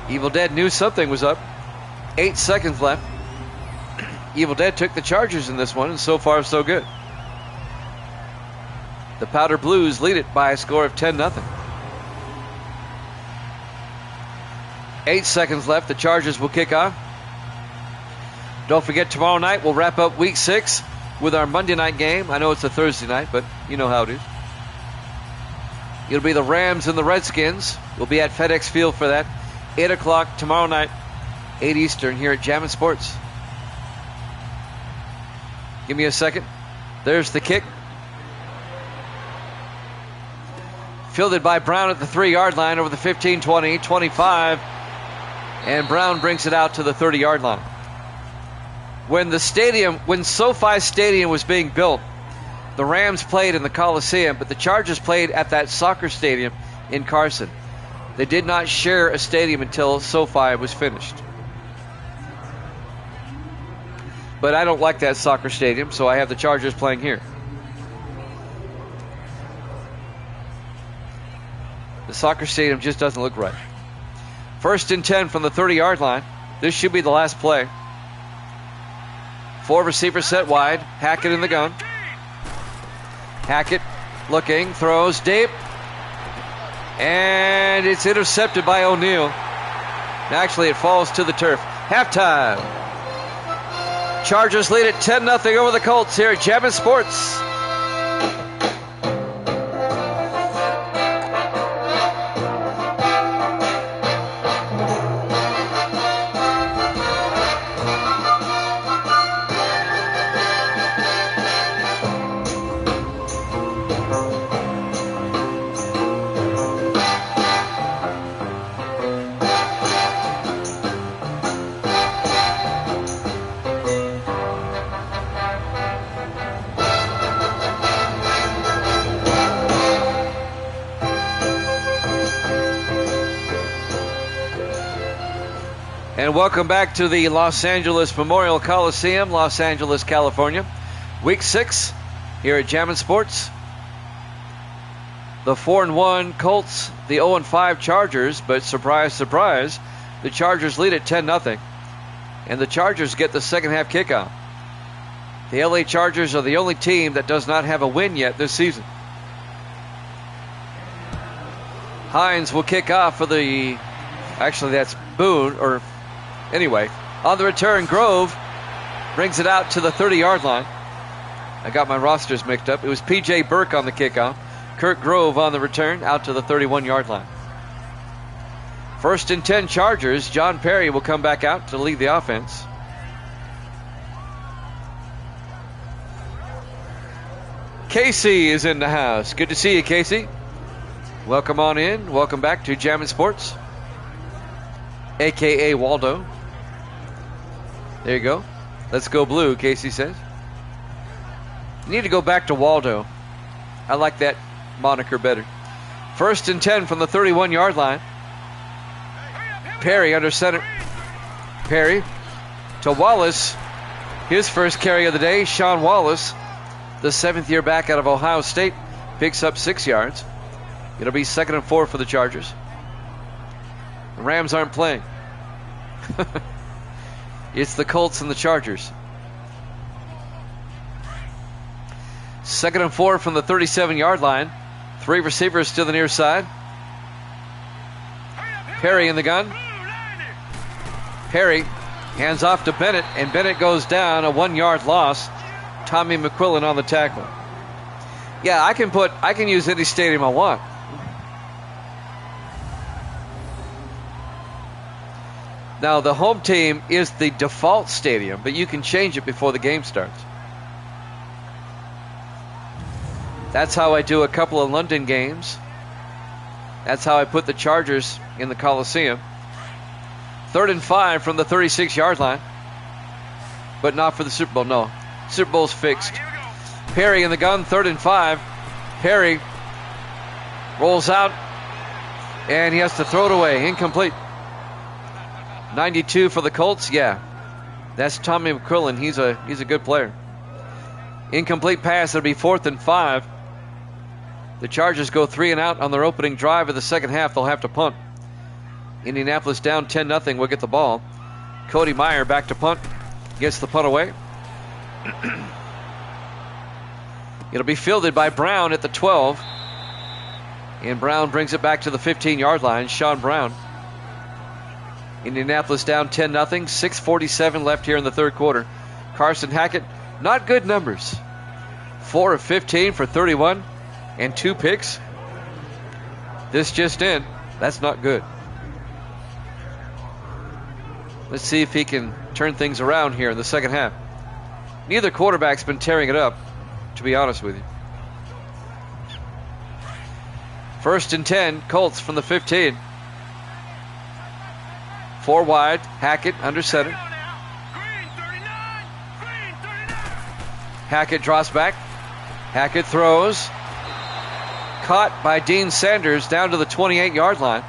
Evil Dead knew something was up. 8 seconds left. Evil Dead took the Chargers in this one, and so far so good. The Powder Blues lead it by a score of 10-0. 8 seconds left. The Chargers will kick off. Don't forget, tomorrow night we'll wrap up Week 6 with our Monday night game. I know it's a Thursday night, but you know how it is. It'll be the Rams and the Redskins. We'll be at FedEx Field for that. 8 o'clock tomorrow night, 8 Eastern, here at Jammin' Sports. Give me a second. There's the kick. Fielded by Brown at the 3-yard line over the 15, 20, 25. And Brown brings it out to the 30-yard line. When SoFi Stadium was being built, the Rams played in the Coliseum, but the Chargers played at that soccer stadium in Carson. They did not share a stadium until SoFi was finished. But I don't like that soccer stadium, so I have the Chargers playing here. The soccer stadium just doesn't look right. 1st and 10 from the 30-yard line. This should be the last play. 4 receivers set wide. Hackett in the gun. Hackett looking, throws deep. And it's intercepted by O'Neal. Actually, it falls to the turf. Halftime. Chargers lead it 10-0 over the Colts here at Jammin' Sports. And welcome back to the Los Angeles Memorial Coliseum, Los Angeles, California. Week 6 here at Jammin' Sports. the 4-1 Colts, the 0-5 Chargers, but surprise, surprise, the Chargers lead at 10-0, and the Chargers get the second half kickoff. The LA Chargers are the only team that does not have a win yet this season. Hines will kick off for the, actually that's Boone, or anyway, on the return, Grove brings it out to the 30-yard line. I got my rosters mixed up. It was P.J. Burke on the kickoff. Kurt Grove on the return, out to the 31-yard line. 1st and 10 Chargers. John Perry will come back out to lead the offense. Casey is in the house. Good to see you, Casey. Welcome on in. Welcome back to Jammin' Sports, a.k.a. Waldo. There you go. Let's go blue, Casey says. You need to go back to Waldo. I like that moniker better. 1st and 10 from the 31-yard line. Perry under center. Perry to Wallace. His first carry of the day. Sean Wallace, the 7th-year back out of Ohio State, picks up 6 yards. It'll be 2nd and 4 for the Chargers. The Rams aren't playing. It's the Colts and the Chargers. 2nd and 4 from the 37-yard line. 3 receivers to the near side. Perry in the gun. Perry hands off to Bennett, and Bennett goes down, a 1-yard loss. Tommy McQuillan on the tackle. Yeah, I can use any stadium I want. Now, the home team is the default stadium, but you can change it before the game starts. That's how I do a couple of London games. That's how I put the Chargers in the Coliseum. 3rd and 5 from the 36-yard line, but not for the Super Bowl, no. Super Bowl's fixed. Perry in the gun, 3rd and 5. Perry rolls out, and he has to throw it away. Incomplete. 92 for the Colts, yeah. That's Tommy McQuillan. He's a good player. Incomplete pass. It'll be 4th and 5. The Chargers go 3 and out on their opening drive of the second half. They'll have to punt. Indianapolis down 10-0. We'll get the ball. Cody Meyer back to punt. Gets the punt away. It'll be fielded by Brown at the 12. And Brown brings it back to the 15-yard line. Sean Brown. Indianapolis down 10-0. 6:47 left here in the third quarter. Carson Hackett, not good numbers. 4 of 15 for 31 and 2 picks. This just in. That's not good. Let's see if he can turn things around here in the second half. Neither quarterback's been tearing it up, to be honest with you. 1st and 10, Colts from the 15. 4 wide, Hackett under center. Hackett drops back. Hackett throws. Caught by Dean Sanders down to the 28-yard line.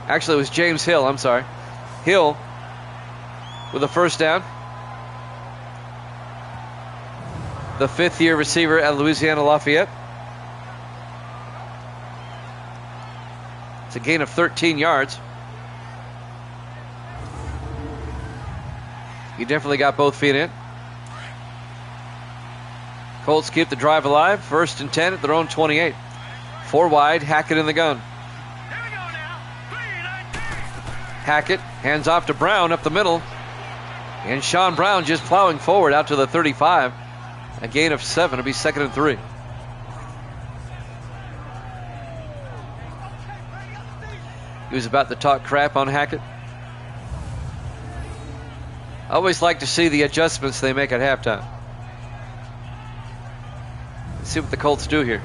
Actually, it was James Hill, I'm sorry. Hill with a first down. The 5th-year receiver at Louisiana Lafayette. It's a gain of 13 yards. You definitely got both feet in. Colts keep the drive alive. 1st and 10 at their own 28. 4 wide, Hackett in the gun. Hackett hands off to Brown up the middle. And Sean Brown just plowing forward out to the 35. A gain of 7. It'll be 2nd and 3. He was about to talk crap on Hackett. I always like to see the adjustments they make at halftime. Let's see what the Colts do here.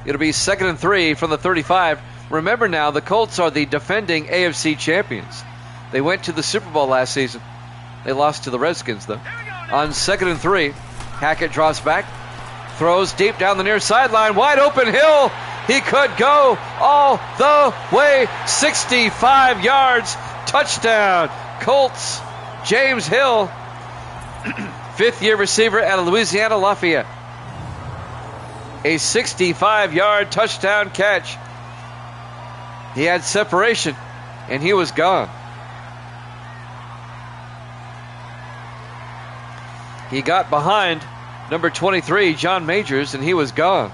It'll be 2nd and 3 from the 35. Remember now, the Colts are the defending AFC champions. They went to the Super Bowl last season. They lost to the Redskins, though. On 2nd and 3, Hackett drops back. Throws deep down the near sideline. Wide open Hill. He could go all the way. 65 yards. Touchdown. Colts. James Hill. 5th-year receiver out of Louisiana Lafayette. A 65-yard touchdown catch. He had separation, and he was gone. He got behind number 23, John Majors, and he was gone.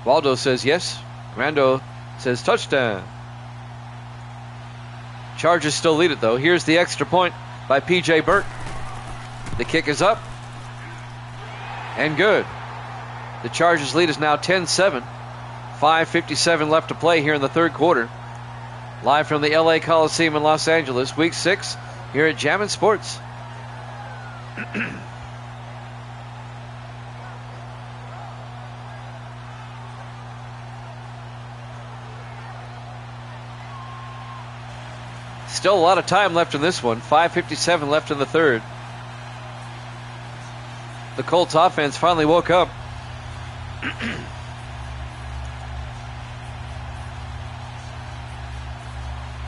Waldo says yes. Rando says touchdown. Chargers still lead it, though. Here's the extra point by P.J. Burke. The kick is up and good. The Chargers lead is now 10-7. 5:57 left to play here in the third quarter. Live from the LA Coliseum in Los Angeles, Week 6 here at Jammin' Sports. Still a lot of time left in this one. 5:57 left in the third. The Colts offense finally woke up.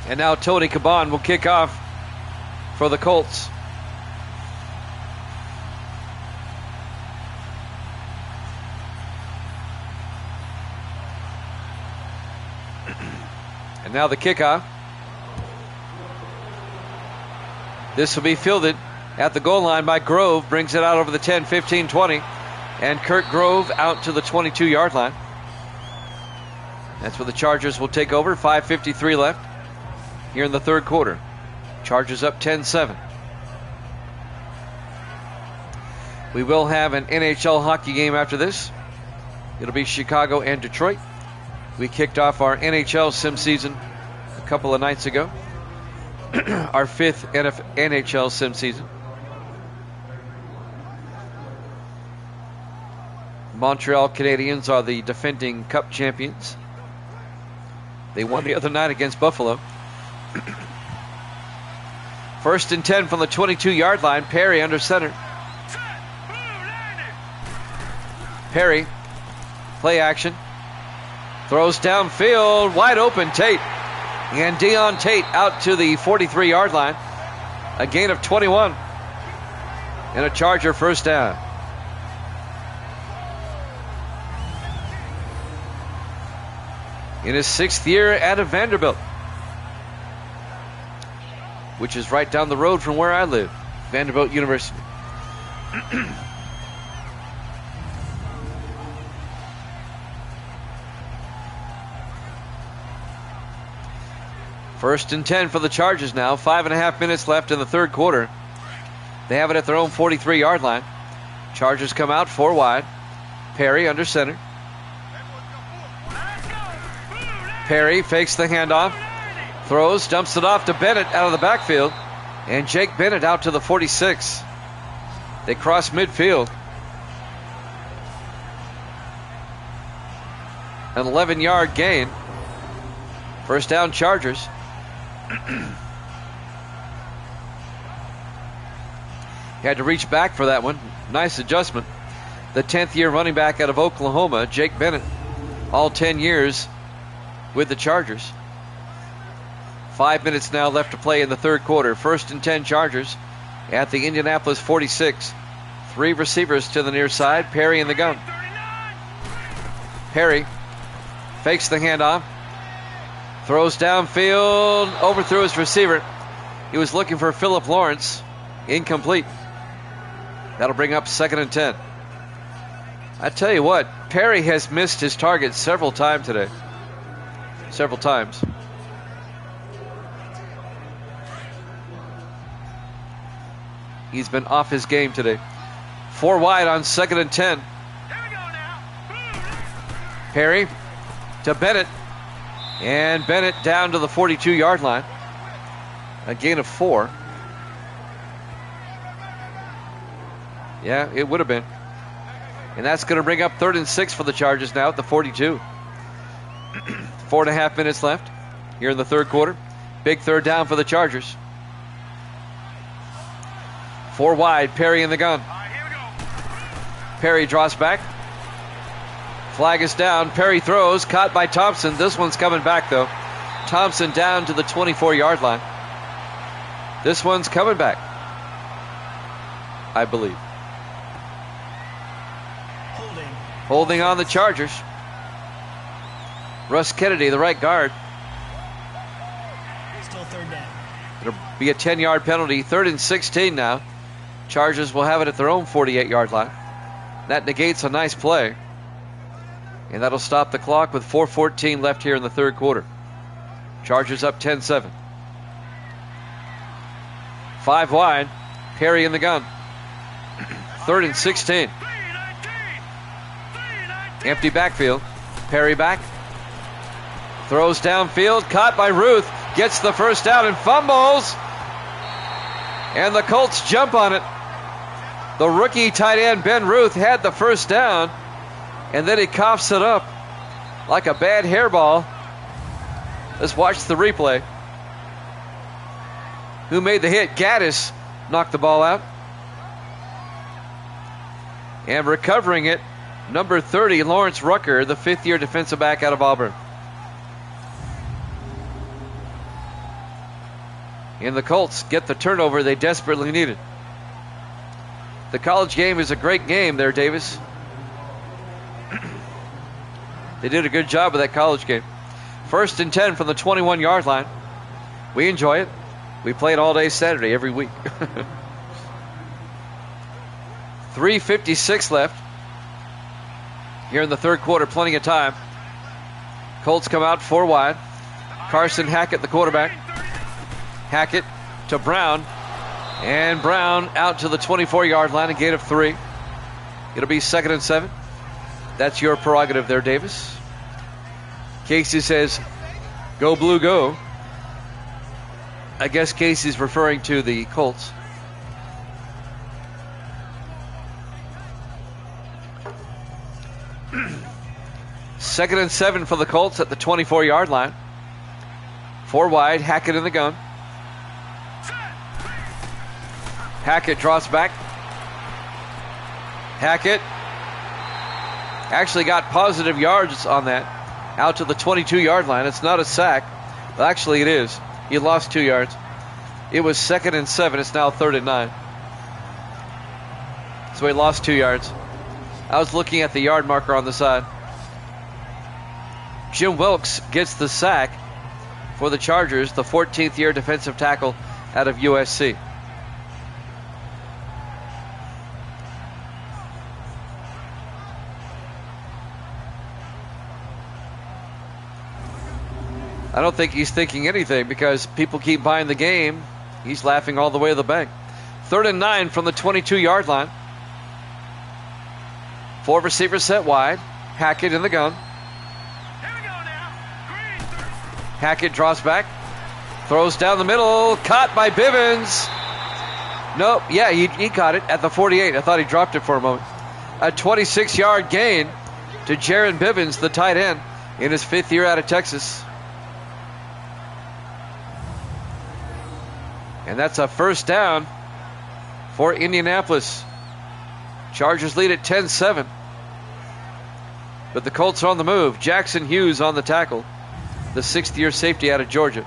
And now Tony Caban will kick off for the Colts. And now the kickoff. This will be fielded at the goal line by Grove. Brings it out over the 10, 15, 20. And Kurt Grove out to the 22-yard line. That's where the Chargers will take over. 5:53 left here in the third quarter. Chargers up 10-7. We will have an NHL hockey game after this. It'll be Chicago and Detroit. We kicked off our NHL sim season a couple of nights ago. Our fifth NHL sim season. Montreal Canadiens are the defending Cup champions. They won the other night against Buffalo. First and 10 from the 22-yard line. Perry under center. Perry, play action. Throws downfield, wide open Tate. And Deon Tate out to the 43-yard line. A gain of 21. And a Charger first down. In his 6th year at Vanderbilt, which is right down the road from where I live, Vanderbilt University. First and 10 for the Chargers now. 5.5 minutes left in the third quarter. They have it at their own 43-yard line. Chargers come out 4 wide. Perry under center. Perry fakes the handoff. Throws, dumps it off to Bennett out of the backfield. And Jake Bennett out to the 46. They cross midfield. An 11-yard gain. First down Chargers. He had to reach back for that one. Nice adjustment. The 10th year running back out of Oklahoma, Jake Bennett. All 10 years with the Chargers. 5 minutes now left to play in the third quarter. First and 10 Chargers at the Indianapolis 46. 3 receivers to the near side. Perry in the gun. Perry fakes the handoff. Throws downfield, overthrew his receiver. He was looking for Phillip Lawrence. Incomplete. That'll bring up 2nd and 10. I tell you what, Perry has missed his target several times today. Several times. He's been off his game today. 4 wide on 2nd and 10. Perry to Bennett. And Bennett down to the 42-yard line. A gain of 4. Yeah, it would have been. And that's going to bring up 3rd and 6 for the Chargers now at the 42. 4.5 minutes left here in the third quarter. Big third down for the Chargers. 4 wide, Perry in the gun. Perry draws back. Flag is down. Perry throws. Caught by Thompson. This one's coming back, though. Thompson down to the 24-yard line. This one's coming back, I believe. Holding on the Chargers. Russ Kennedy, the right guard. Still third down. It'll be a 10-yard penalty. 3rd and 16 now. Chargers will have it at their own 48-yard line. That negates a nice play. And that'll stop the clock with 4:14 left here in the third quarter. Chargers up 10-7. 5 wide. Perry in the gun. 3rd and 16. Empty backfield. Perry back. Throws downfield. Caught by Ruth. Gets the first down and fumbles. And the Colts jump on it. The rookie tight end Ben Ruth had the first down. And then he coughs it up like a bad hairball. Let's watch the replay. Who made the hit? Gaddis knocked the ball out. And recovering it, number 30, Lawrence Rucker, the 5th-year defensive back out of Auburn. And the Colts get the turnover they desperately needed. The college game is a great game there, Davis. They did a good job with that college game. 1st and 10 from the 21-yard line. We enjoy it. We play it all day Saturday, every week. 3:56 left. Here in the third quarter, plenty of time. Colts come out 4 wide. Carson Hackett, the quarterback. Hackett to Brown. And Brown out to the 24-yard line, a gain of 3. It'll be 2nd and 7. That's your prerogative there, Davis. Casey says, go blue, go. I guess Casey's referring to the Colts. Second and 7 for the Colts at the 24-yard line. 4 wide, Hackett in the gun. Hackett draws back. Hackett actually got positive yards on that, out to the 22-yard line. It's not a sack. Well, actually, it is. He lost 2 yards. It was 2nd and 7. It's now 3rd and 9. So he lost 2 yards. I was looking at the yard marker on the side. Jim Wilkes gets the sack for the Chargers, the 14th-year defensive tackle out of USC. I don't think he's thinking anything because people keep buying the game. He's laughing all the way to the bank. 3rd and 9 from the 22-yard line. 4 receivers set wide. Hackett in the gun. Hackett draws back. Throws down the middle. Caught by Bivens. Nope. Yeah, he caught it at the 48. I thought he dropped it for a moment. A 26-yard gain to Jaron Bivens, the tight end, in his 5th year out of Texas. And that's a first down for Indianapolis. Chargers lead at 10-7. But the Colts are on the move. Jackson Hughes on the tackle, the 6th-year safety out of Georgia.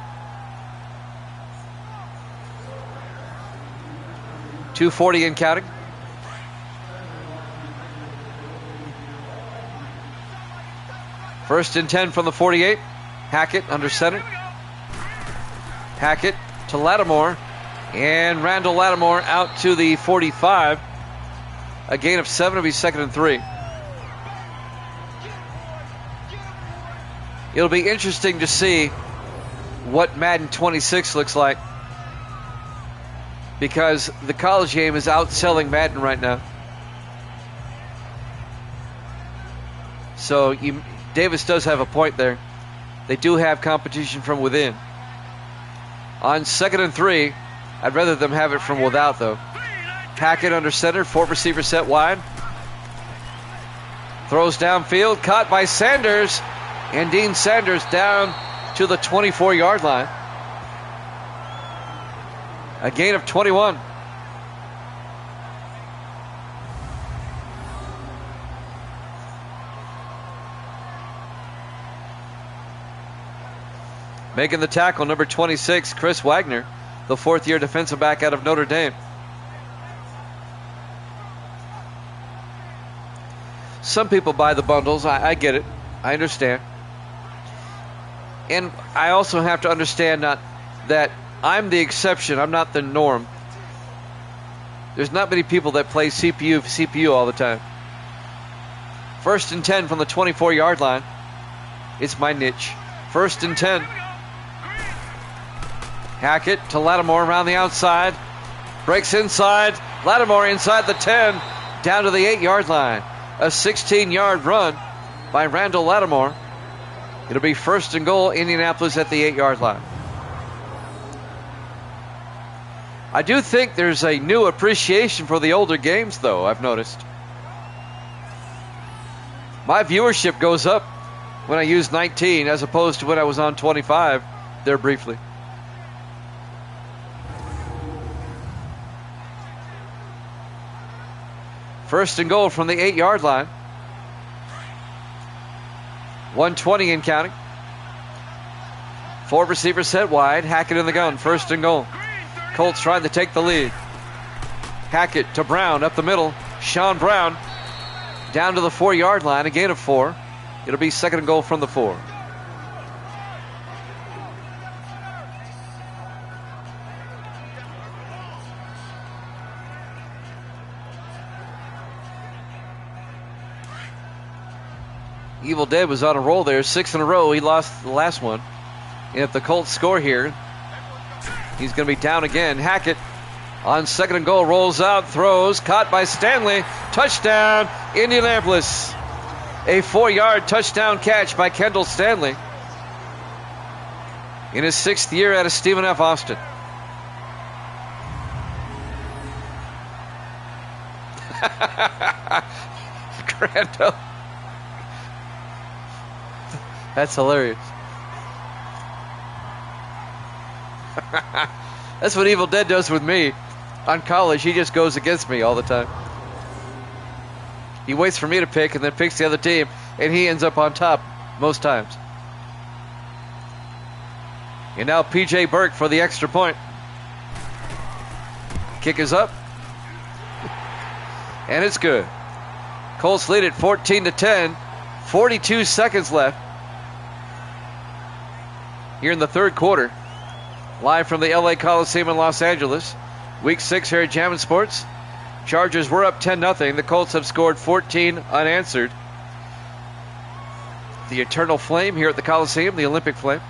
2:40 and counting. First and 10 from the 48. Hackett under center. Hackett to Lattimore. And Randall Lattimore out to the 45. A gain of 7 will be 2nd and 3. It'll be interesting to see what Madden 26 looks like, because the college game is outselling Madden right now. So Davis does have a point there. They do have competition from within. On 2nd and 3, I'd rather them have it from without, though. Hackett under center, 4 receivers set wide. Throws downfield, caught by Sanders. And Dean Sanders down to the 24-yard line. A gain of 21. Making the tackle, number 26, Chris Wagner, the fourth-year defensive back out of Notre Dame. Some people buy the bundles. I get it. I understand. And I also have to understand that I'm the exception. I'm not the norm. There's not many people that play CPU all the time. 1st and 10 from the 24-yard line. It's my niche. 1st and 10. Hackett to Lattimore around the outside. Breaks inside. Lattimore inside the 10. Down to the 8-yard line. A 16-yard run by Randall Lattimore. It'll be 1st and goal, Indianapolis at the 8-yard line. I do think there's a new appreciation for the older games, though, I've noticed. My viewership goes up when I use 19 as opposed to when I was on 25 there briefly. First and goal from the 8-yard line. 120 and counting. 4 receivers set wide. Hackett in the gun. 1st and goal. Colts trying to take the lead. Hackett to Brown up the middle. Sean Brown down to the 4-yard line. A gain of 4. It'll be 2nd and goal from the 4. Evil Dead was on a roll there. 6 in a row. He lost the last one. And if the Colts score here, he's going to be down again. Hackett on 2nd and goal. Rolls out. Throws. Caught by Stanley. Touchdown, Indianapolis. A 4-yard touchdown catch by Kendall Stanley. In his 6th year out of Stephen F. Austin. Grando. That's hilarious. That's what Evil Dead does with me. On college, he just goes against me all the time. He waits for me to pick and then picks the other team, and he ends up on top most times. And now P.J. Burke for the extra point. Kick is up. And it's good. Colts lead it 14-10. 42 seconds left here in the 3rd quarter. Live from the LA Coliseum in Los Angeles. Week 6 here at Jammin' Sports. Chargers were up 10-0. The Colts have scored 14 unanswered. The eternal flame here at the Coliseum, the Olympic flame.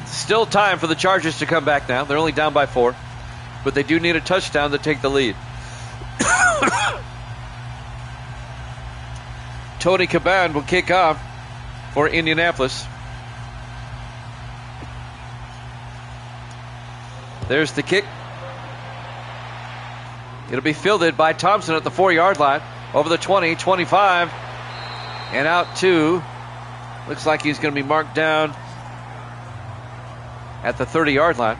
Still time for the Chargers to come back now. They're only down by 4, but they do need a touchdown to take the lead. Tony Caban will kick off for Indianapolis. There's the kick. It'll be fielded by Thompson at the 4-yard line. Over the 20, 25, and out to, looks like he's going to be marked down at the 30-yard line.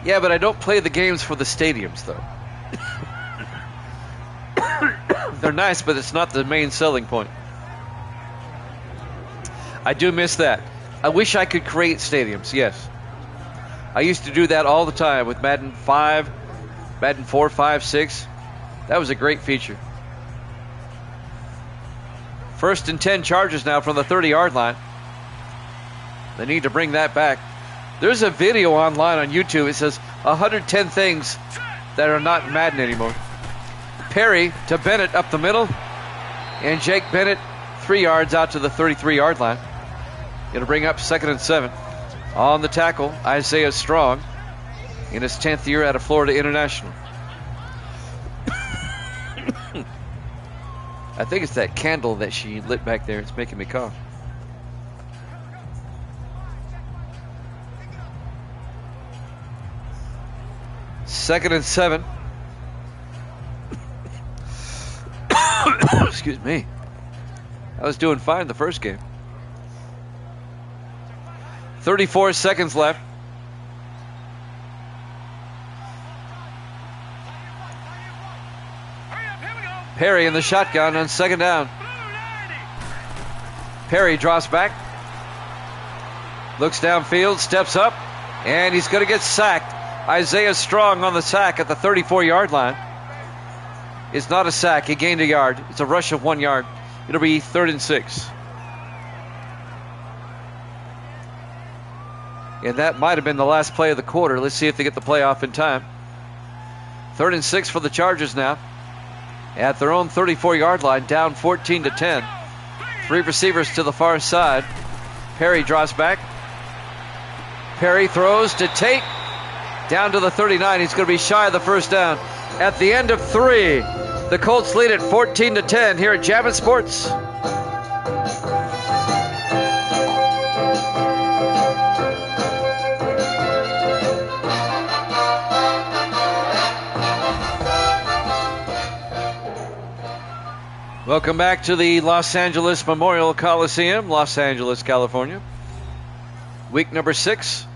Yeah, but I don't play the games for the stadiums, though. They're nice, but it's not the main selling point. I do miss that. I wish I could create stadiums, yes. I used to do that all the time with Madden 5, Madden 4, 5, 6. That was a great feature. 1st and 10 Chargers now from the 30-yard line. They need to bring that back. There's a video online on YouTube. It says 110 things that are not in Madden anymore. Perry to Bennett up the middle. And Jake Bennett 3 yards out to the 33-yard line. It'll bring up 2nd and 7. On the tackle, Isaiah Strong in his 10th year out of Florida International. I think it's that candle that she lit back there. It's making me cough. Second and 7. Excuse me. I was doing fine the first game. 34 seconds left. Perry in the shotgun on second down. Perry drops back. Looks downfield, steps up, and he's going to get sacked. Isaiah Strong on the sack at the 34-yard line. It's not a sack. He gained a yard. It's a rush of 1 yard. It'll be 3rd and 6. And that might have been the last play of the quarter. Let's see if they get the play off in time. 3rd and 6 for the Chargers now. At their own 34-yard line, down 14-10. 3 receivers to the far side. Perry drops back. Perry throws to Tate. Down to the 39. He's going to be shy of the first down. At the end of 3, the Colts lead at 14-10 here at Jammin' Sports. Welcome back to the Los Angeles Memorial Coliseum, Los Angeles, California. Week number 6.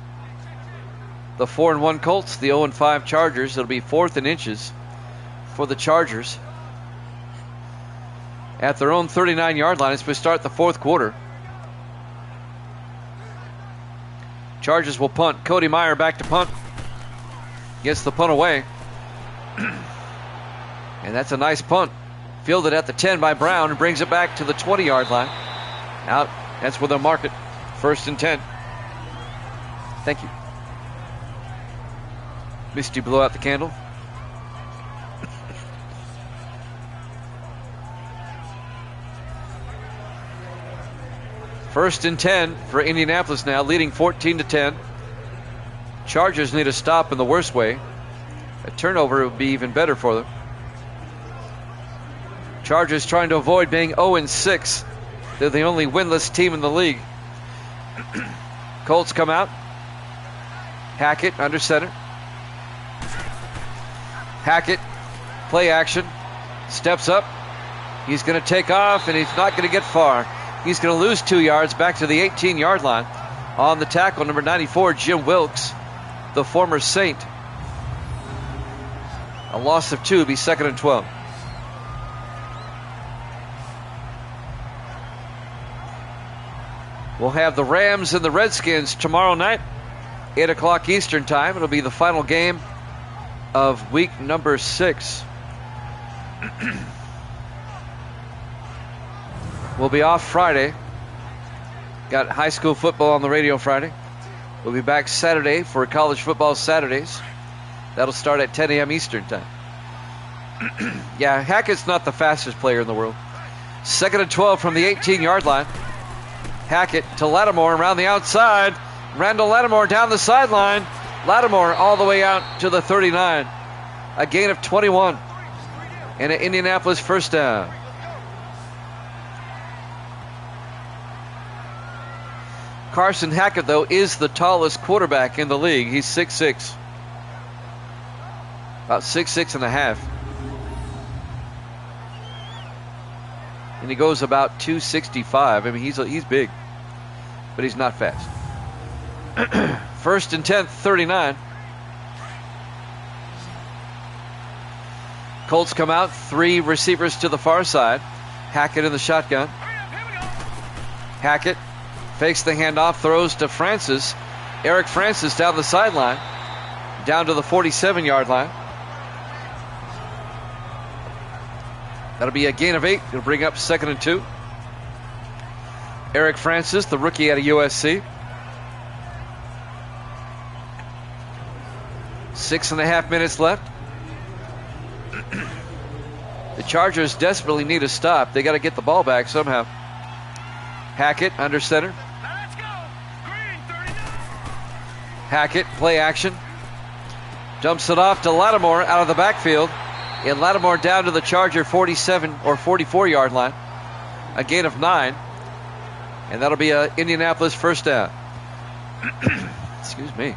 The 4-1 Colts, the 0-5 Chargers. It'll be 4th and inches for the Chargers at their own 39-yard line as we start the 4th quarter. Chargers will punt. Cody Meyer back to punt. Gets the punt away. And that's a nice punt. Fielded at the 10 by Brown and brings it back to the 20-yard line. Out. That's where they'll mark it. 1st and 10. Thank you. Misty blew out the candle. First and 10 for Indianapolis now, leading 14-10. Chargers need a stop in the worst way. A turnover would be even better for them. Chargers trying to avoid being 0-6. They're the only winless team in the league. Colts come out. Hackett under center. Hackett, play action, steps up. He's going to take off, and he's not going to get far. He's going to lose 2 yards back to the 18-yard line. On the tackle, number 94, Jim Wilkes, the former Saint. A loss of 2, be 2nd and 12. We'll have the Rams and the Redskins tomorrow night, 8 o'clock Eastern time. It'll be the final game of week number 6. We'll be off Friday. Got high school football on the radio Friday. We'll be back Saturday for college football Saturdays. That'll start at 10 a.m. Eastern time. Yeah, Hackett's not the fastest player in the world. 2nd and 12 from the 18-yard line. Hackett to Lattimore around the outside. Randall Lattimore down the sideline. Lattimore all the way out to the 39. A gain of 21. And an Indianapolis first down. Carson Hackett, though, is the tallest quarterback in the league. He's 6'6". About 6'6" and a half. And he goes about 265. I mean, he's big, but he's not fast. 1st and 10, 39. Colts come out, 3 receivers to the far side. Hackett in the shotgun. Hackett fakes the handoff, throws to Francis. Eric Francis down the sideline, down to the 47-yard line. That'll be a gain of 8. It'll bring up 2nd and 2. Eric Francis, the rookie out of USC. 6.5 minutes left. The Chargers desperately need a stop. They got to get the ball back somehow. Hackett under center. Let's go. Green 39. Hackett, play action. Dumps it off to Lattimore out of the backfield. And Lattimore down to the Charger 47 or 44-yard line. A gain of 9. And that'll be an Indianapolis first down. Excuse me.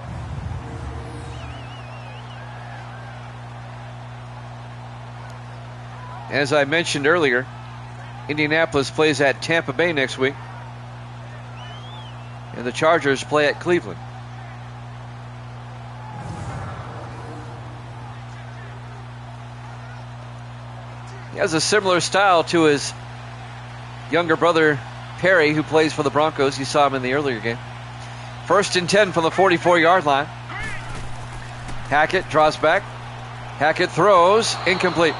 As I mentioned earlier, Indianapolis plays at Tampa Bay next week. And the Chargers play at Cleveland. He has a similar style to his younger brother, Perry, who plays for the Broncos. You saw him in the earlier game. 1st and 10 from the 44-yard line. Hackett draws back. Hackett throws. Incomplete.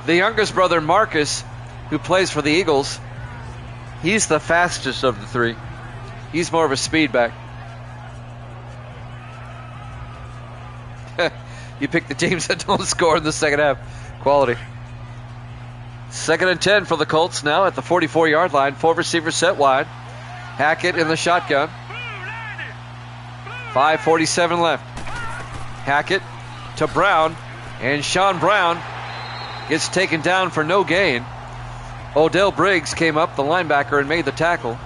The youngest brother, Marcus, who plays for the Eagles, he's the fastest of the three. He's more of a speed back. You pick the teams that don't score in the second half. Quality. 2nd and 10 for the Colts now at the 44-yard line. 4 receivers set wide. Hackett in the shotgun. 5:47 left. Hackett to Brown, and Sean Brown gets taken down for no gain. Odell Briggs came up, the linebacker, and made the tackle.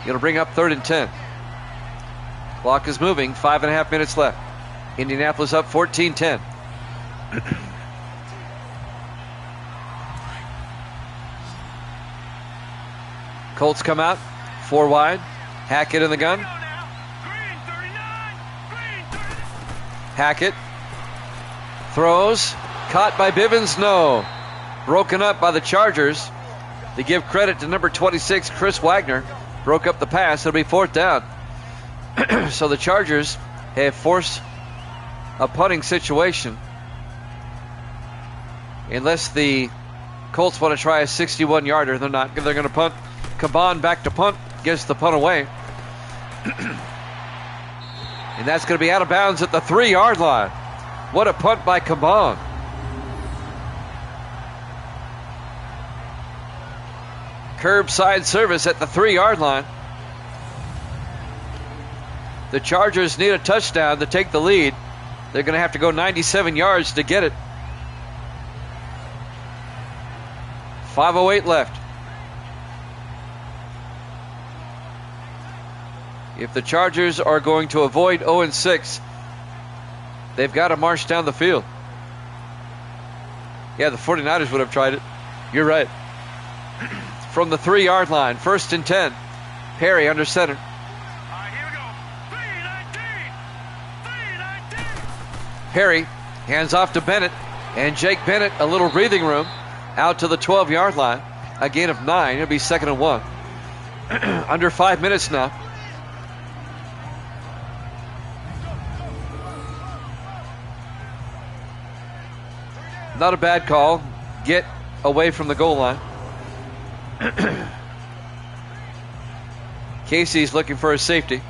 It'll bring up 3rd and 10. Clock is moving, 5.5 minutes left. Indianapolis up 14-10. Colts come out, 4 wide. Hackett in the gun. Hackett throws, caught by Bivens, no. Broken up by the Chargers. They give credit to number 26, Chris Wagner. Broke up the pass, it'll be 4th down. So the Chargers have forced a punting situation. Unless the Colts want to try a 61-yarder, they're not. They're going to punt. Caban back to punt, gets the punt away. And that's going to be out of bounds at the 3-yard line. What a punt by Caban. Curbside service at the 3-yard line. The Chargers need a touchdown to take the lead. They're going to have to go 97 yards to get it. 5:08 left. If the Chargers are going to avoid 0-6, they've got to march down the field. Yeah, the 49ers would have tried it. You're right. From the 3-yard line, 1st and 10. Perry under center. All right, here we go. 3-19. Perry hands off to Bennett, and Jake Bennett, a little breathing room, out to the 12-yard line. A gain of 9. It'll be 2nd and 1. Under 5 minutes now. Not a bad call. Get away from the goal line. Casey's looking for his safety.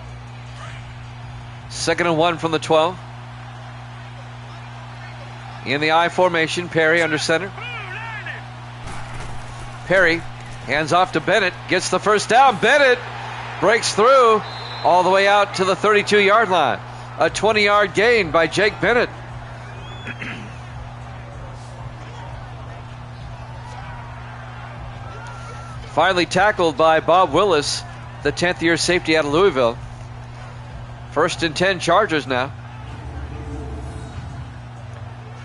2nd and 1 from the 12. In the I formation, Perry under center. Perry hands off to Bennett, gets the 1st down. Bennett breaks through all the way out to the 32-yard line. A 20-yard gain by Jake Bennett. Finally tackled by Bob Willis, the 10th year safety out of Louisville. 1st and 10 Chargers now.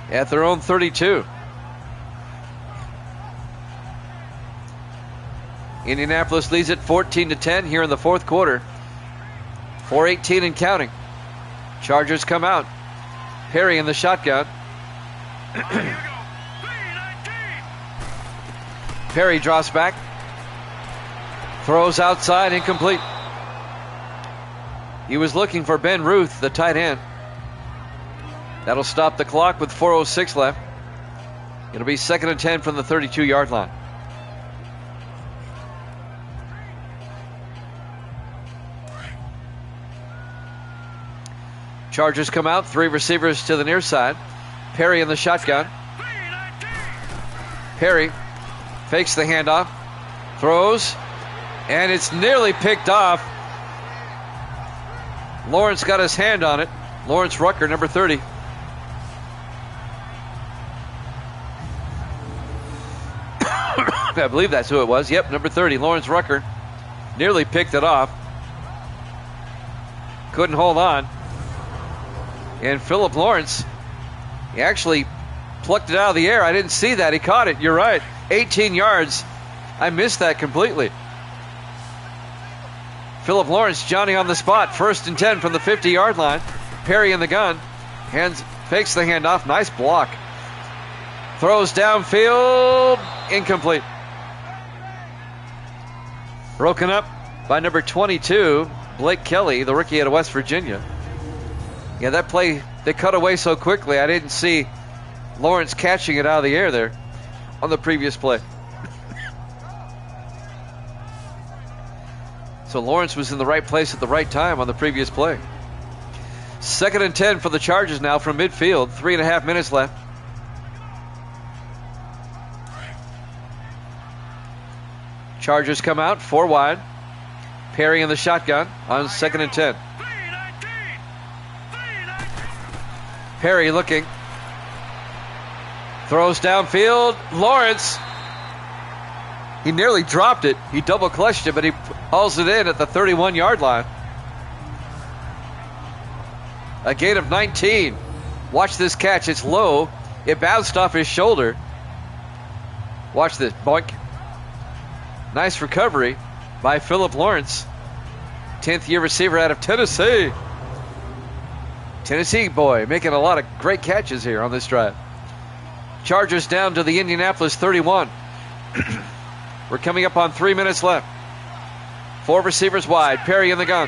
At their own 32. Indianapolis leads it 14-10 here in the 4th quarter. 4:18 and counting. Chargers come out. Perry in the shotgun. Perry draws back. Throws outside, incomplete. He was looking for Ben Ruth, the tight end. That'll stop the clock with 4:06 left. It'll be 2nd and 10 from the 32-yard line. Chargers come out, 3 receivers to the near side. Perry in the shotgun. Perry fakes the handoff, throws, and it's nearly picked off. Lawrence got his hand on it. Lawrence Rucker, number 30. I believe that's who it was. Yep, number 30, Lawrence Rucker. Nearly picked it off. Couldn't hold on. And Philip Lawrence, he actually plucked it out of the air. I didn't see that. He caught it. You're right. 18 yards. I missed that completely. Philip Lawrence, Johnny on the spot. 1st and 10 from the 50-yard line. Perry in the gun. Fakes the handoff. Nice block. Throws downfield. Incomplete. Broken up by number 22, Blake Kelly, the rookie out of West Virginia. Yeah, that play, they cut away so quickly, I didn't see Lawrence catching it out of the air there on the previous play. So Lawrence was in the right place at the right time on the previous play. 2nd and 10 for the Chargers now from midfield. 3.5 minutes left. Chargers come out, 4 wide. Perry in the shotgun on 2nd and 10. Perry looking. Throws downfield. Lawrence. He nearly dropped it. He double clutched it, but he hauls it in at the 31-yard line. A gain of 19. Watch this catch. It's low. It bounced off his shoulder. Watch this. Boink. Nice recovery by Philip Lawrence. 10th year receiver out of Tennessee. Tennessee boy making a lot of great catches here on this drive. Chargers down to the Indianapolis 31. We're coming up on 3 minutes left. 4 receivers wide. Perry in the gun.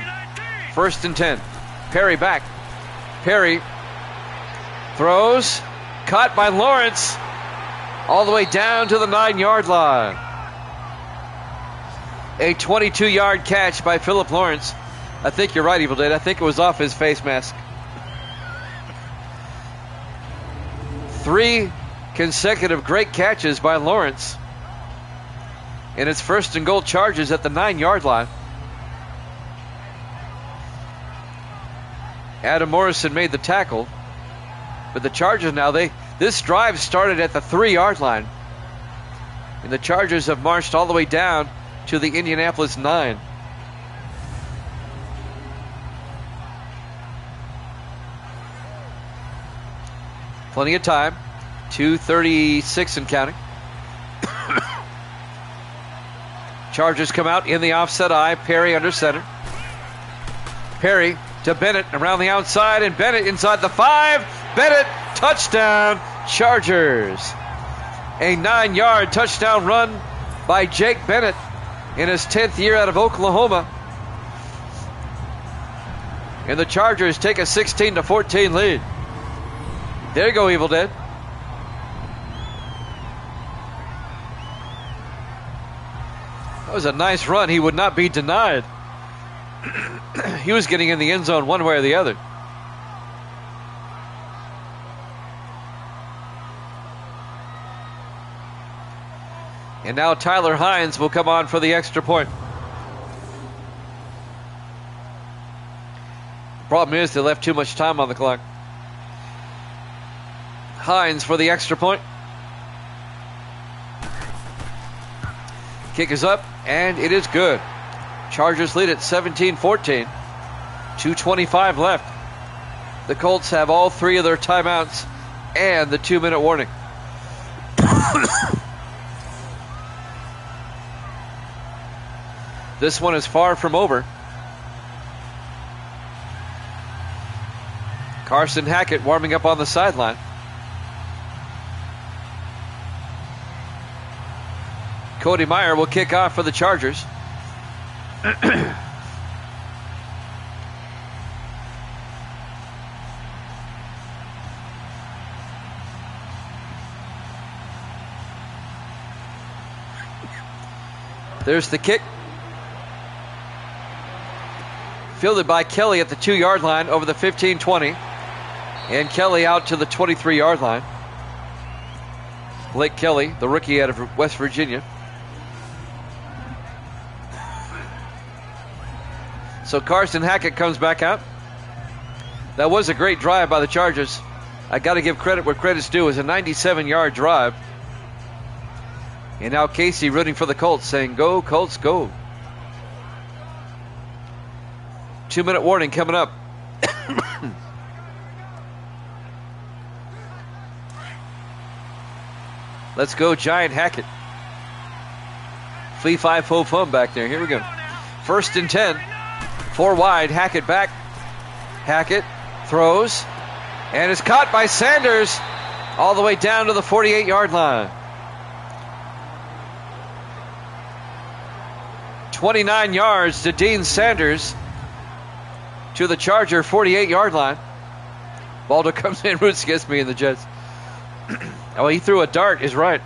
1st and 10. Perry back. Perry throws. Caught by Lawrence. All the way down to the 9-yard line. A 22-yard catch by Philip Lawrence. I think you're right, Evil Dead. I think it was off his face mask. 3 consecutive great catches by Lawrence. And it's 1st and goal Chargers at the 9-yard line. Adam Morrison made the tackle. But the Chargers now, this drive started at the 3-yard line. And the Chargers have marched all the way down to the Indianapolis 9. Plenty of time. 2:36 and counting. Chargers come out in the offset eye. Perry under center. Perry to Bennett around the outside, and Bennett inside the 5. Bennett, touchdown, Chargers. A 9-yard touchdown run by Jake Bennett in his 10th year out of Oklahoma. And the Chargers take a 16-14 lead. There you go, Evil Dead. That was a nice run. He would not be denied. He was getting in the end zone one way or the other. And now Tyler Hines will come on for the extra point. Problem is they left too much time on the clock. Hines for the extra point. Kick is up, and it is good. Chargers lead at 17-14. 2:25 left. The Colts have all 3 of their timeouts and the 2-minute warning. This one is far from over. Carson Hackett warming up on the sideline. Cody Meyer will kick off for the Chargers. There's the kick. Fielded by Kelly at the 2-yard line over the 15-20. And Kelly out to the 23-yard line. Blake Kelly, the rookie out of West Virginia. So Carson Hackett comes back out. That was a great drive by the Chargers. I got to give credit where credit's due. It was a 97-yard drive. And now Casey rooting for the Colts, saying, "Go, Colts, go." 2-minute warning coming up. Let's go, Giant Hackett. Fee, fi, fo, fum back there. Here we go. 1st and 10. 4 wide. Hackett back. Hackett throws. And is caught by Sanders all the way down to the 48-yard line. 29 yards to Dean Sanders to the Charger 48-yard line. Baldo comes in, roots against me and the Jets. Oh, he threw a dart, is right.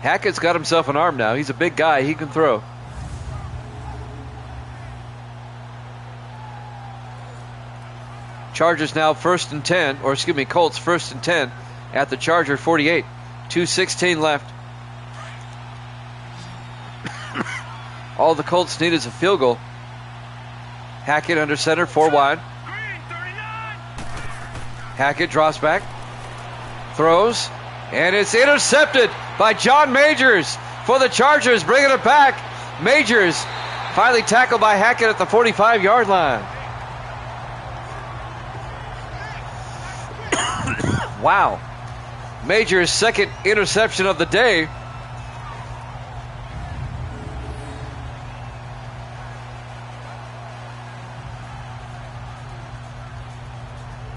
Hackett's got himself an arm now. He's a big guy. He can throw. Chargers now Colts 1st and 10 at the Charger 48. 2:16 left. All the Colts need is a field goal. Hackett under center, 4 wide. Hackett drops back, throws, and it's intercepted by John Majors for the Chargers, bringing it back. Majors finally tackled by Hackett at the 45-yard line. Wow. Majors' second interception of the day.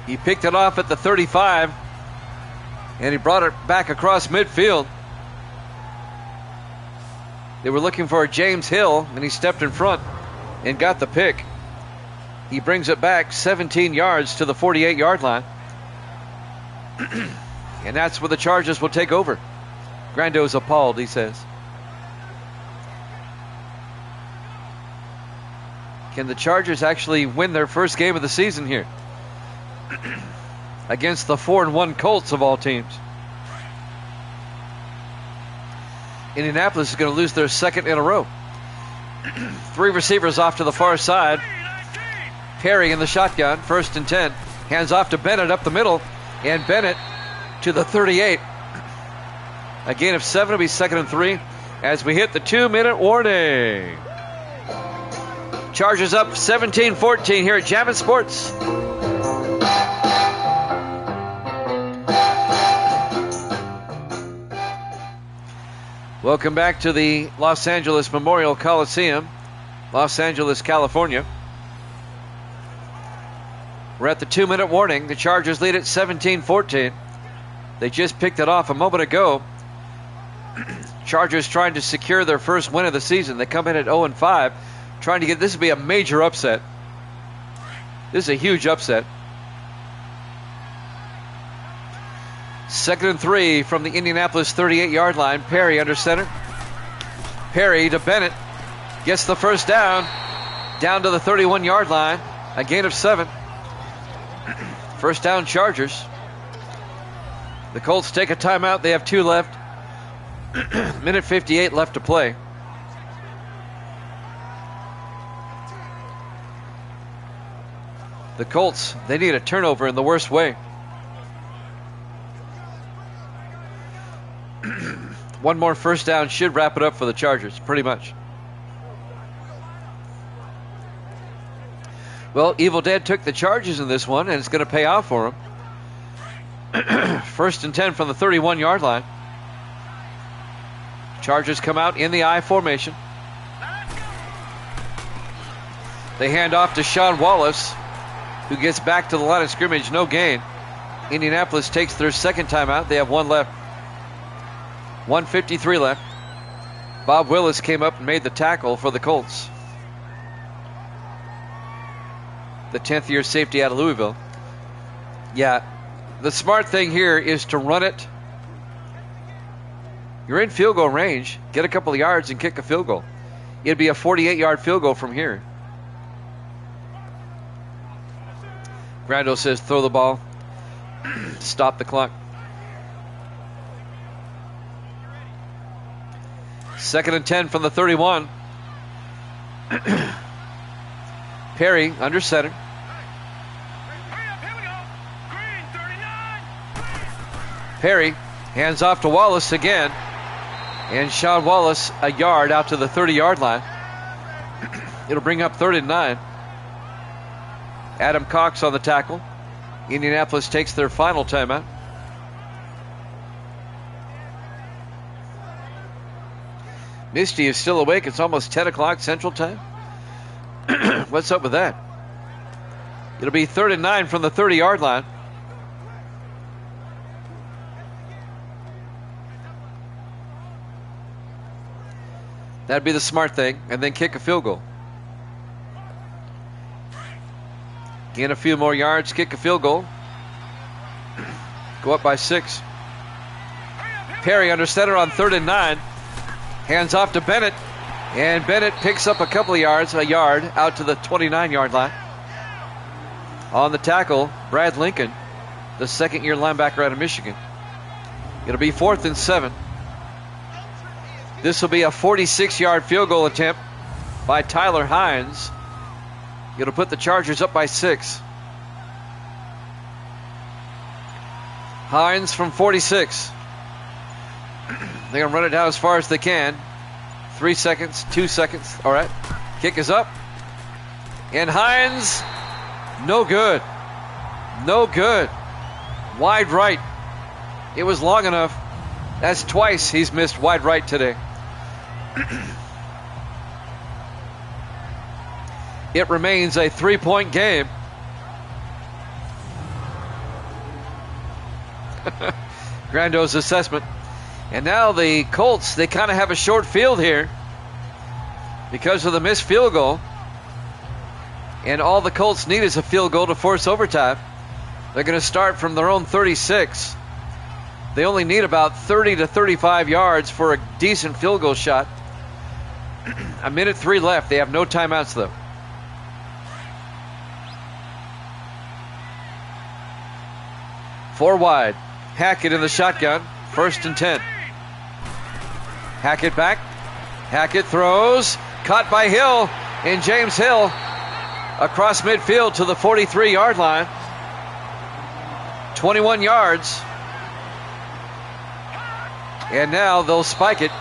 He picked it off at the 35, and he brought it back across midfield. They were looking for James Hill, and he stepped in front and got the pick. He brings it back 17 yards to the 48-yard line. And that's where the Chargers will take over. Grando's appalled, he says. Can the Chargers actually win their first game of the season here? Against the 4-1 Colts of all teams. Indianapolis is going to lose their second in a row. 3 receivers off to the far side. Perry in the shotgun, 1st and 10. Hands off to Bennett up the middle. And Bennett to the 38. A gain of 7 will be 2nd and 3 as we hit the 2-minute warning. Chargers up 17-14 here at Jammin' Sports. Welcome back to the Los Angeles Memorial Coliseum, Los Angeles, California. We're at the 2-minute warning. The Chargers lead at 17-14. They just picked it off a moment ago. Chargers trying to secure their first win of the season. They come in at 0-5, trying to get this to be a major upset. This is a huge upset. 2nd and 3 from the Indianapolis 38-yard line. Perry under center. Perry to Bennett. Gets the first down. Down to the 31-yard line. A gain of 7. First down Chargers. The Colts take a timeout. They have 2 left. Minute 58 left to play. The Colts, they need a turnover in the worst way. One more first down should wrap it up for the Chargers, pretty much. Well, Evil Dead took the Chargers in this one, and it's going to pay off for him. 1st and 10 from the 31-yard line. Chargers come out in the I formation. They hand off to Sean Wallace, who gets back to the line of scrimmage, no gain. Indianapolis takes their second timeout. They have 1 left. 1:53 left. Bob Willis came up and made the tackle for the Colts. The 10th year safety out of Louisville. Yeah, the smart thing here is to run it. You're in field goal range. Get a couple of yards and kick a field goal. It'd be a 48-yard field goal from here. Grando says throw the ball. Stop the clock. 2nd and 10 from the 31. Perry under center. Perry hands off to Wallace again. And Sean Wallace a yard out to the 30-yard line. It'll bring up 3rd and 9. Adam Cox on the tackle. Indianapolis takes their final timeout. Misty is still awake. It's almost 10 o'clock Central Time. What's up with that? It'll be 3rd and 9 from the 30-yard line. That'd be the smart thing, and then kick a field goal. Gain a few more yards, kick a field goal. Go up by 6. Perry under center on 3rd and 9. Hands off to Bennett. And Bennett picks up a couple of yards, a yard, out to the 29-yard line. On the tackle, Brad Lincoln, the second-year linebacker out of Michigan. It'll be 4th and 7. This will be a 46-yard field goal attempt by Tyler Hines. It'll put the Chargers up by 6. Hines from 46. They're going to run it down as far as they can. 3 seconds, 2 seconds. All right. Kick is up. And Hines, no good. No good. Wide right. It was long enough. That's twice he's missed wide right today. It remains a 3-point game. Grando's assessment. And now the Colts, they kind of have a short field here because of the missed field goal. And all the Colts need is a field goal to force overtime. They're going to start from their own 36. They only need about 30 to 35 yards for a decent field goal shot. 1:03 left. They have no timeouts, though. Four wide. Hackett in the shotgun. 1st and 10. Hackett back. Hackett throws. Caught by Hill. And James Hill across midfield to the 43-yard line. 21 yards. And now they'll spike it.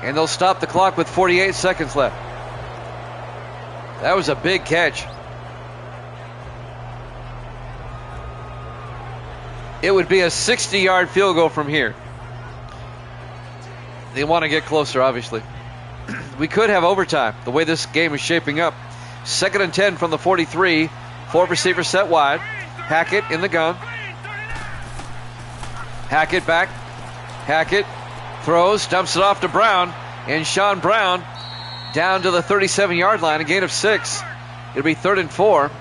And they'll stop the clock with 48 seconds left. That was a big catch. It would be a 60-yard field goal from here. They want to get closer, obviously. We could have overtime, the way this game is shaping up. 2nd and 10 from the 43. 4 receivers set wide. Hackett in the gun. Hackett back. Hackett throws, dumps it off to Brown. And Sean Brown down to the 37-yard line, a gain of 6. It'll be 3rd and 4.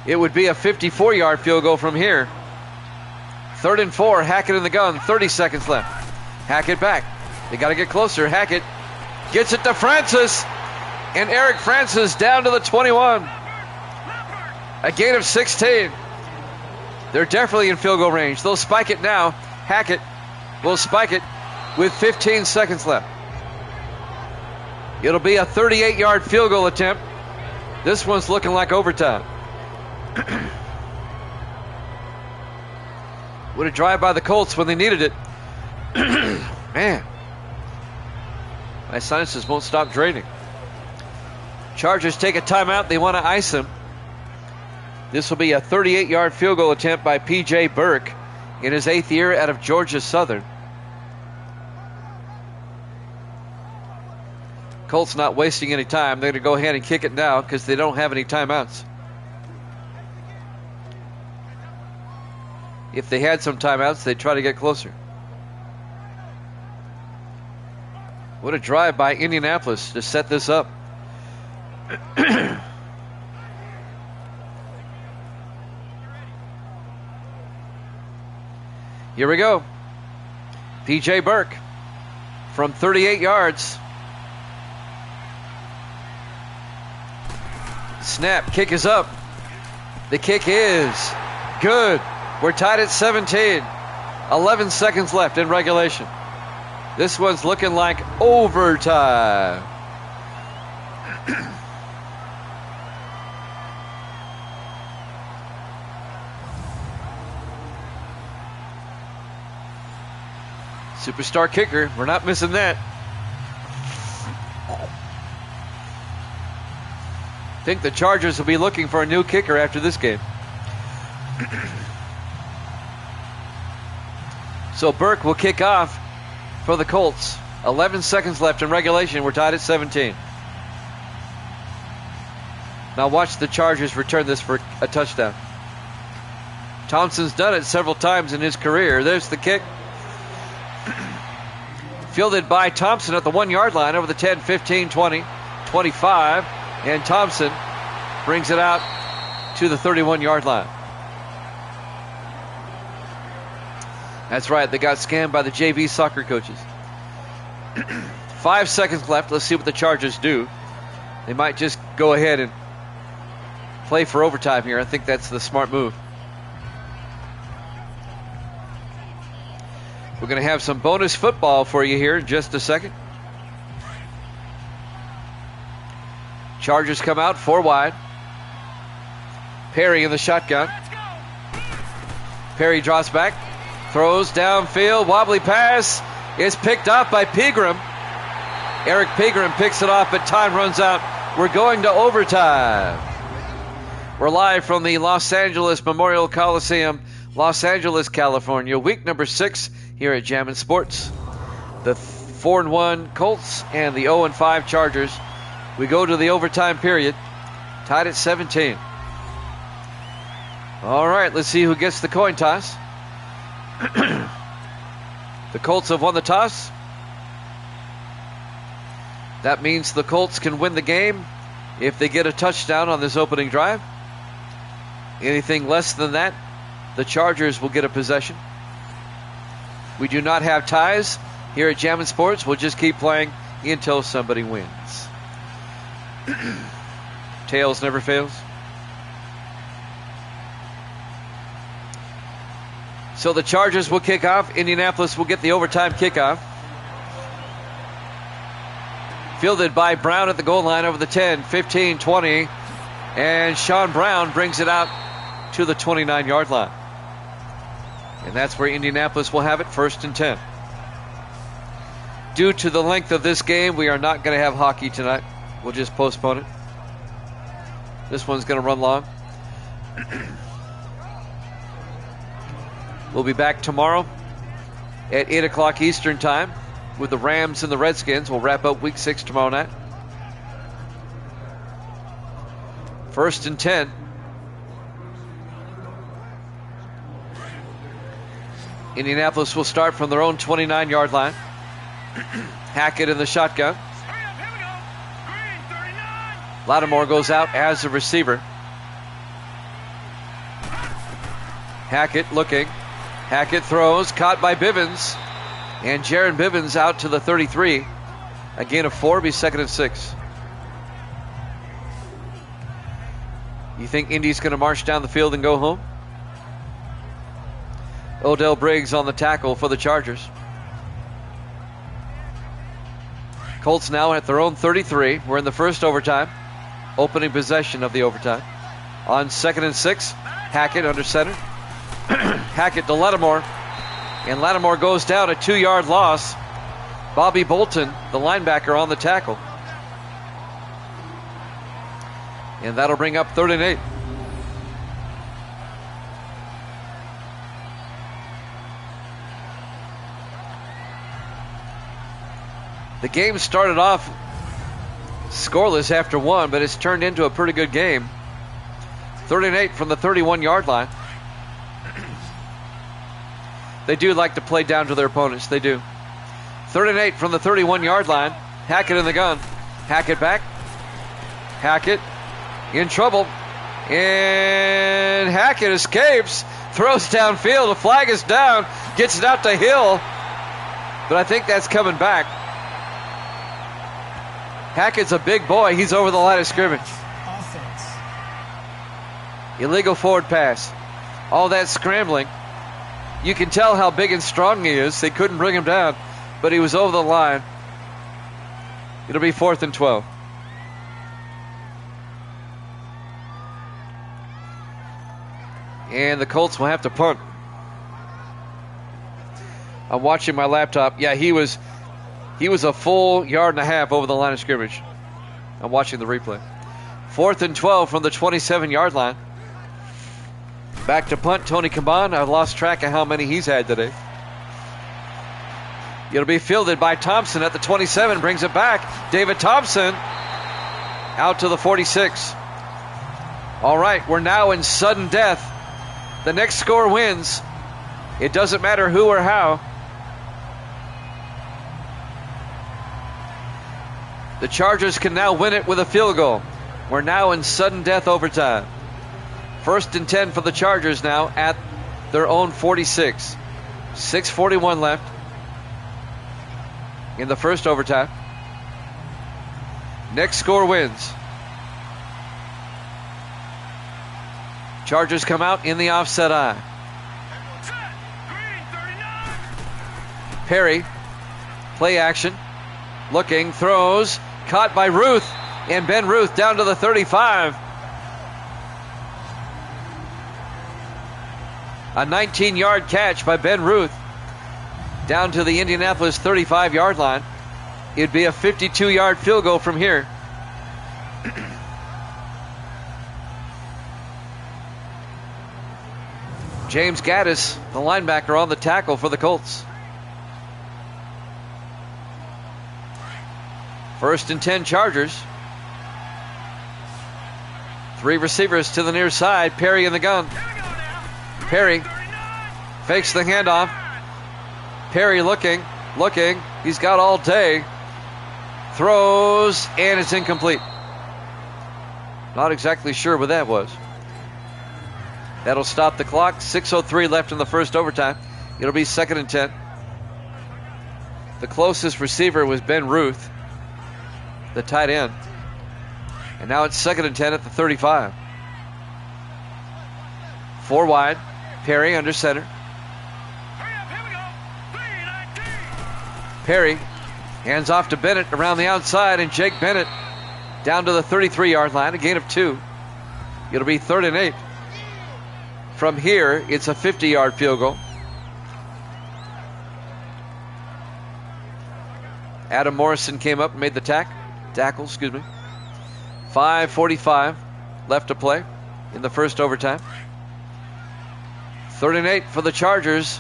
It would be a 54-yard field goal from here. 3rd and 4, Hackett in the gun, 30 seconds left. Hackett back. They got to get closer. Hackett gets it to Francis. And Eric Francis down to the 21. A gain of 16. They're definitely in field goal range. They'll spike it now. Hackett will spike it with 15 seconds left. It'll be a 38-yard field goal attempt. This one's looking like overtime. Would have drive by the Colts when they needed it. Man, my sinuses won't stop draining. Chargers take a timeout. They want to ice him. This will be a 38-yard field goal attempt by P.J. Burke in his 8th year out of Georgia Southern. Colts not wasting any time. They're going to go ahead and kick it now because they don't have any timeouts. If they had some timeouts, they'd try to get closer. What a drive by Indianapolis to set this up. Here we go. P.J. Burke from 38 yards. Snap, kick is up. The kick is good. We're tied at 17. 11 seconds left in regulation. This one's looking like overtime. Superstar kicker. We're not missing that. I think the Chargers will be looking for a new kicker after this game. So Burke will kick off for the Colts. 11 seconds left in regulation. We're tied at 17. Now watch the Chargers return this for a touchdown. Thompson's done it several times in his career. There's the kick. Fielded by Thompson at the 1-yard line over the 10, 15, 20, 25. And Thompson brings it out to the 31-yard line. That's right, they got scammed by the JV soccer coaches. 5 seconds left. Let's see what the Chargers do. They might just go ahead and play for overtime here. I think that's the smart move. We're going to have some bonus football for you here in just a second. Chargers come out 4 wide. Perry in the shotgun. Perry drops back. Throws downfield. Wobbly pass is picked up by Pegram. Eric Pegram picks it off, but time runs out. We're going to overtime. We're live from the Los Angeles Memorial Coliseum, Los Angeles, California. Week number 6 here at Jammin' Sports. The 4-1 Colts and the 0-5 Chargers. We go to the overtime period, tied at 17. All right, let's see who gets the coin toss. The Colts have won the toss. That means the Colts can win the game if they get a touchdown on this opening drive. Anything less than that, the Chargers will get a possession. We do not have ties here at Jammin' Sports. We'll just keep playing until somebody wins. Tails never fails. So the Chargers will kick off. Indianapolis will get the overtime kickoff. Fielded by Brown at the goal line over the 10, 15, 20. And Sean Brown brings it out to the 29-yard line. And that's where Indianapolis will have it, 1st and 10. Due to the length of this game, we are not going to have hockey tonight. We'll just postpone it. This one's going to run long. We'll be back tomorrow at 8 o'clock Eastern Time with the Rams and the Redskins. We'll wrap up Week 6 tomorrow night. 1st and 10. Indianapolis will start from their own 29-yard line. Hackett in the shotgun. Lattimore goes out as a receiver. Hackett looking. Hackett throws, caught by Bivens. And Jaron Bivens out to the 33. A gain of 4, be 2nd and 6. You think Indy's going to march down the field and go home? Odell Briggs on the tackle for the Chargers. Colts now at their own 33. We're in the first overtime. Opening possession of the overtime. On 2nd and 6, Hackett under center. Hackett to Lattimore. And Lattimore goes down, a 2-yard loss. Bobby Bolton, the linebacker, on the tackle. And that'll bring up 3rd and 8. The game started off scoreless after 1, but it's turned into a pretty good game. 3rd and 8 from the 31-yard line. They do like to play down to their opponents. They do. 3rd and 8 from the 31-yard line. Hackett in the gun. Hackett back. Hackett in trouble. And Hackett escapes. Throws downfield. The flag is down. Gets it out to Hill. But I think that's coming back. Hackett's a big boy. He's over the line of scrimmage. Offense. Illegal forward pass. All that scrambling. You can tell how big and strong he is. They couldn't bring him down, but he was over the line. It'll be 4th and 12. And the Colts will have to punt. I'm watching my laptop. Yeah, he was a full 1.5 yards over the line of scrimmage. I'm watching the replay. 4th and 12 from the 27-yard line. Back to punt, Tony Caban. I've lost track of how many he's had today. It'll be fielded by Thompson at the 27. Brings it back. David Thompson out to the 46. All right, we're now in sudden death. The next score wins. It doesn't matter who or how. The Chargers can now win it with a field goal. We're now in sudden death overtime. 1st and 10 for the Chargers now at their own 46. 6:41 left in the first overtime. Next score wins. Chargers come out in the offset eye. Perry, play action, looking, throws, caught by Ruth, and Ben Ruth down to the 35. A 19-yard catch by Ben Ruth down to the Indianapolis 35-yard line. It'd be a 52-yard field goal from here. James Gaddis, the linebacker, on the tackle for the Colts. 1st and 10 Chargers. 3 receivers to the near side. Perry in the gun. Perry fakes the handoff. Perry looking. He's got all day. Throws, and it's incomplete. Not exactly sure what that was. That'll stop the clock. 6:03 left in the first overtime. It'll be 2nd and 10. The closest receiver was Ben Ruth, the tight end. And now it's 2nd and 10 at the 35. 4 wide. Perry under center. Perry hands off to Bennett around the outside, and Jake Bennett down to the 33-yard line, a gain of 2. It'll be 3rd and 8. From here, it's a 50-yard field goal. Adam Morrison came up and made the tackle. 5:45 left to play in the first overtime. 3rd and 8 for the Chargers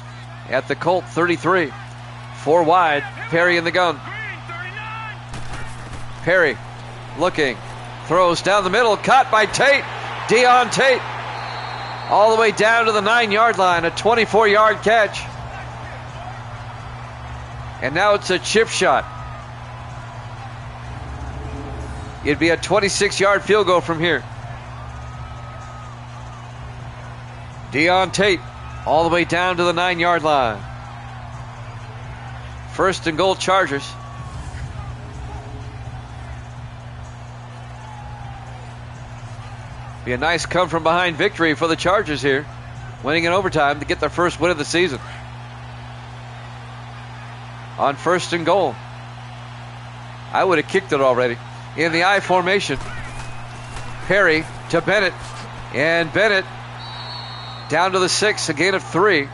at the Colt 33. 4 wide. Perry in the gun. Perry looking. Throws down the middle. Caught by Tate. Deon Tate. All the way down to the 9-yard line. A 24-yard catch. And now it's a chip shot. It'd be a 26-yard field goal from here. Deon Tate all the way down to the 9-yard line. 1st and goal Chargers. Be a nice come from behind victory for the Chargers here, winning in overtime to get their first win of the season. On 1st and goal. I would have kicked it already. In the I formation. Perry to Bennett. And Bennett down to the 6, a gain of 3.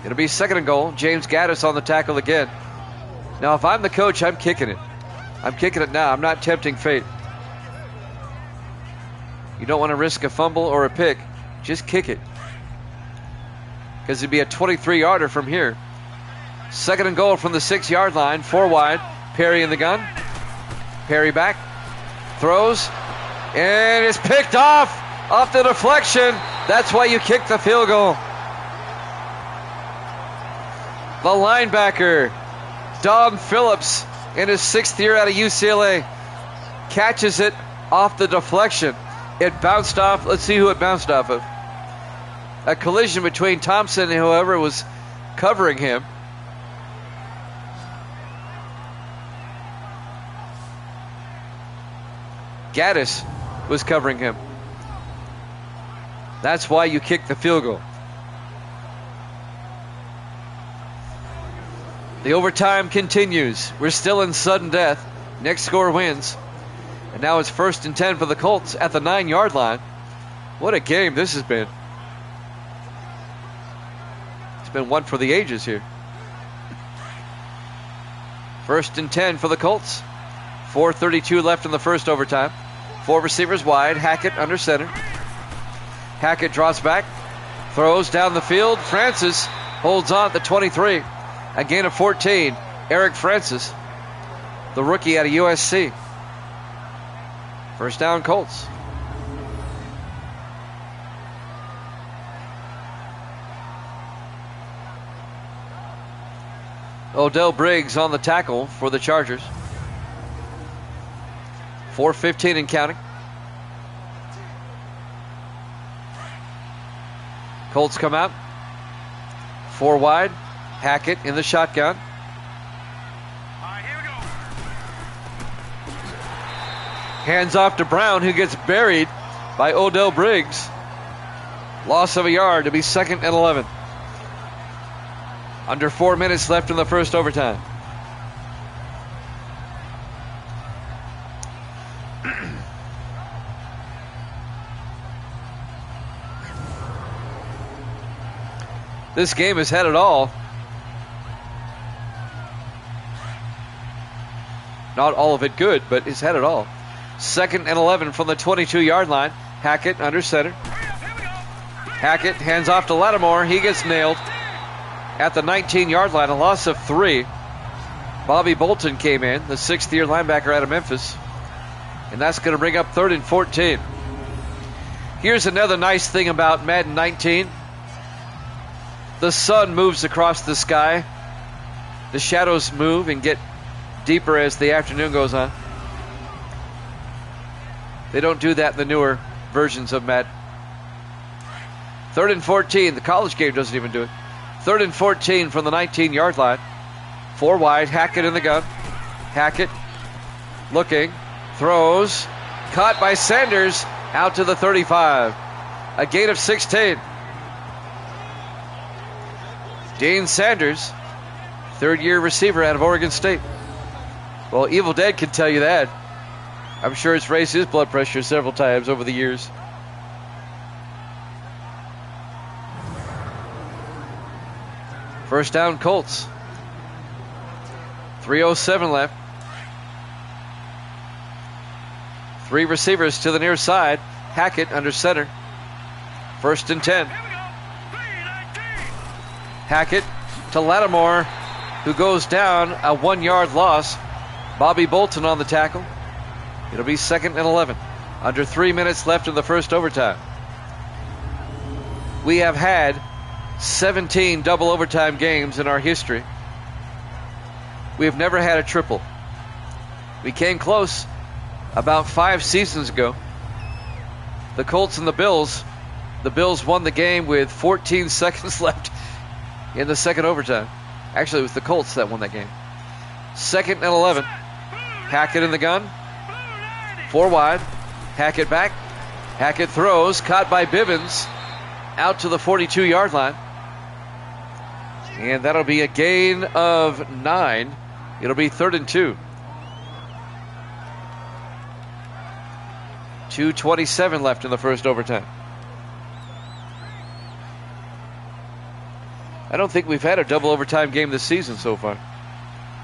It'll be 2nd and goal. James Gaddis on the tackle again. Now, if I'm the coach, I'm kicking it. I'm kicking it now. I'm not tempting fate. You don't want to risk a fumble or a pick. Just kick it. Because it'd be a 23-yarder from here. 2nd and goal from the 6-yard line. 4 wide. Perry in the gun. Perry back. Throws. And it's picked off. Off the deflection. That's why you kick the field goal. The linebacker, Dom Phillips, in his 6th year out of UCLA, catches it off the deflection. It bounced off. Let's see who it bounced off of. A collision between Thompson and whoever was covering him. Gaddis was covering him. That's why you kick the field goal. The overtime continues. We're still in sudden death. Next score wins. And now it's 1st and 10 for the Colts at the 9-yard line. What a game this has been. It's been one for the ages here. 1st and 10 for the Colts. 4:32 left in the first overtime. 4 receivers wide. Hackett under center. Hackett draws back. Throws down the field. Francis holds on at the 23. A gain of 14. Eric Francis, the rookie out of USC. First down, Colts. Odell Briggs on the tackle for the Chargers. 4:15 and counting. Colts come out. 4 wide. Hackett in the shotgun. Here we go. Hands off to Brown, who gets buried by Odell Briggs. Loss of a yard to be 2nd and 11. Under 4 minutes left in the first overtime. This game has had it all. Not all of it good, but it's had it all. 2nd and 11 from the 22-yard line. Hackett under center. Hackett hands off to Lattimore. He gets nailed at the 19-yard line. A loss of 3. Bobby Bolton came in, the 6th-year linebacker out of Memphis. And that's going to bring up 3rd and 14. Here's another nice thing about Madden 19. The sun moves across the sky. The shadows move and get deeper as the afternoon goes on. They don't do that in the newer versions of Madden. 3rd and 14. The college game doesn't even do it. 3rd and 14 from the 19-yard line. 4 wide. Hackett in the gun. Hackett looking. Throws. Caught by Sanders. Out to the 35. A gain of 16. Dean Sanders, 3rd-year receiver out of Oregon State. Well, Evil Dead can tell you that. I'm sure it's raised his blood pressure several times over the years. First down, Colts. 3:07 left. 3 receivers to the near side. Hackett under center. 1st and 10. Hackett to Lattimore, who goes down, a 1-yard loss. Bobby Bolton on the tackle. It'll be 2nd and 11. Under 3 minutes left in the first overtime. We have had 17 double overtime games in our history. We have never had a triple. We came close about 5 seasons ago. The Colts and the Bills. The Bills won the game with 14 seconds left in the second overtime. Actually, it was the Colts that won that game. 2nd and 11. Hackett in the gun. 4 wide. Hackett back. Hackett throws. Caught by Bivens. Out to the 42-yard line. And that'll be a gain of 9. It'll be 3rd and 2. 2:27 left in the first overtime. I don't think we've had a double overtime game this season so far.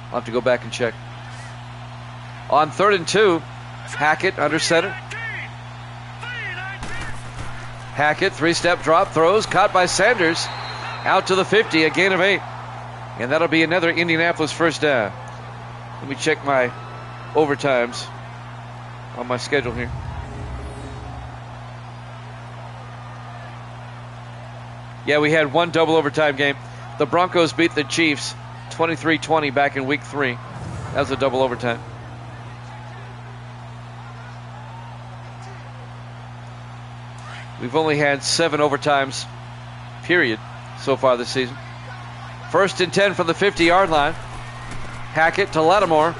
I'll have to go back and check. On 3rd and 2, Hackett under center. Hackett, 3-step drop, throws, caught by Sanders. Out to the 50, a gain of 8. And that'll be another Indianapolis first down. Let me check my overtimes on my schedule here. Yeah, we had 1 double overtime game. The Broncos beat the Chiefs 23-20 back in week 3. That was a double overtime. We've only had 7 overtimes, period, so far this season. 1st and 10 from the 50-yard line. Hackett to Lattimore.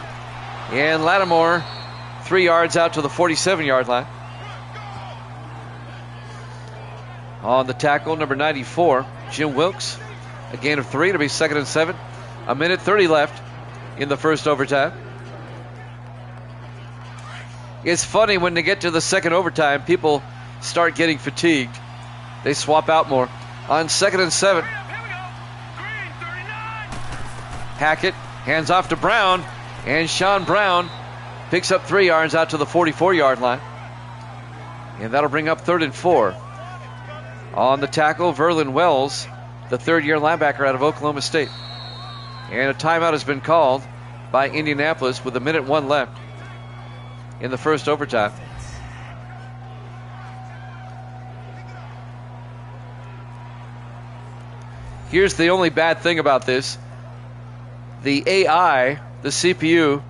And Lattimore 3 yards out to the 47-yard line. On the tackle, number 94, Jim Wilkes. A gain of 3 to be 2nd and 7. 1:30 left in the first overtime. It's funny when they get to the second overtime, people start getting fatigued. They swap out more. On 2nd and 7. Hackett hands off to Brown. And Sean Brown picks up 3 yards out to the 44-yard line. And that'll bring up 3rd and 4. On the tackle, Verlin Wells, the 3rd-year linebacker out of Oklahoma State. And a timeout has been called by Indianapolis with 1:01 left in the first overtime. Here's the only bad thing about this. The AI, the CPU,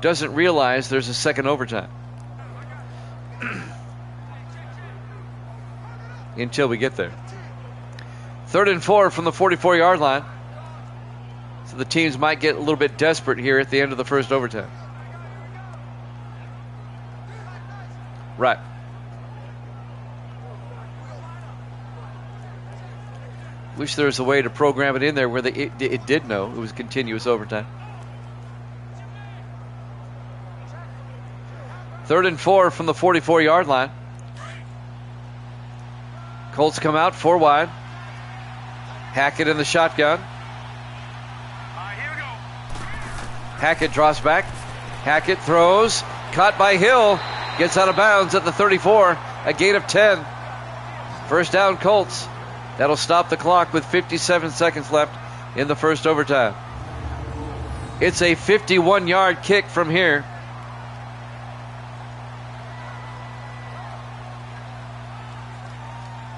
doesn't realize there's a second overtime. until we get there. 3rd and 4 from the 44-yard line. So the teams might get a little bit desperate here at the end of the first overtime. Right. Wish there was a way to program it in there where it did know it was continuous overtime. 3rd and 4 from the 44-yard line. Colts come out 4 wide. Hackett in the shotgun. Here we go. Hackett draws back. Hackett throws. Caught by Hill. Gets out of bounds at the 34. A gain of 10. First down, Colts. That'll stop the clock with 57 seconds left in the first overtime. It's a 51-yard kick from here.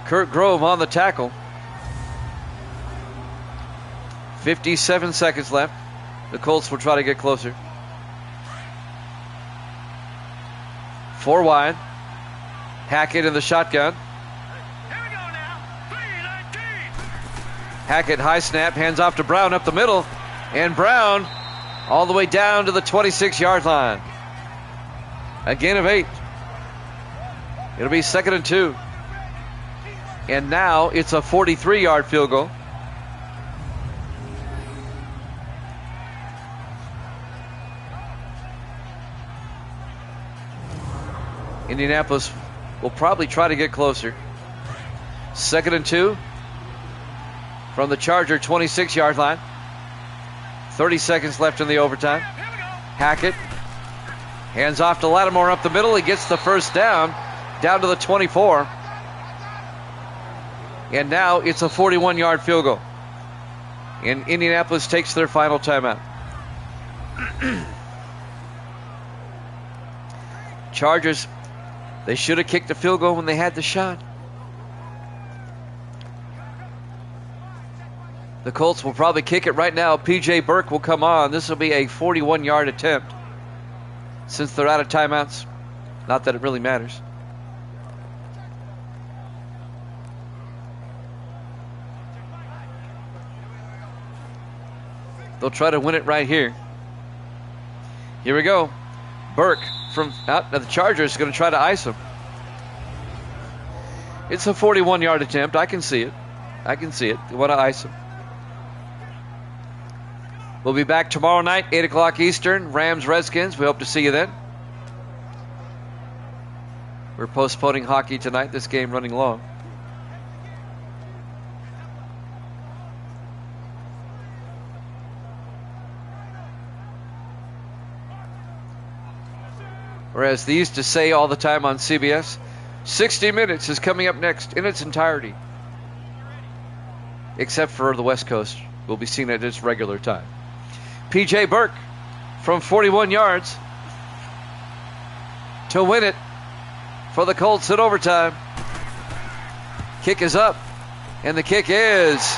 Kurt Grove on the tackle. 57 seconds left. The Colts will try to get closer. 4 wide. Hackett in the shotgun. Here we go now. 3-19. Hackett high snap, hands off to Brown up the middle. And Brown all the way down to the 26-yard line. A gain of 8. It'll be 2nd and 2. And now it's a 43-yard field goal. Indianapolis will probably try to get closer. 2nd and 2 from the Charger 26-yard line. 30 seconds left in the overtime. Hackett hands off to Lattimore up the middle. He gets the first down to the 24. And now it's a 41-yard field goal. And Indianapolis takes their final timeout. Chargers, they should have kicked the field goal when they had the shot. The Colts will probably kick it right now. P.J. Burke will come on. This will be a 41-yard attempt since they're out of timeouts. Not that it really matters. They'll try to win it right here. Here we go. Burke from out. Now the Chargers are going to try to ice him. It's a 41-yard attempt. I can see it. They want to ice him. We'll be back tomorrow night, 8 o'clock Eastern. Rams, Redskins. We hope to see you then. We're postponing hockey tonight. This game running long. Or as they used to say all the time on CBS, 60 Minutes is coming up next in its entirety. Except for the West Coast. We'll be seen at its regular time. P.J. Burke from 41 yards to win it for the Colts in overtime. Kick is up, and the kick is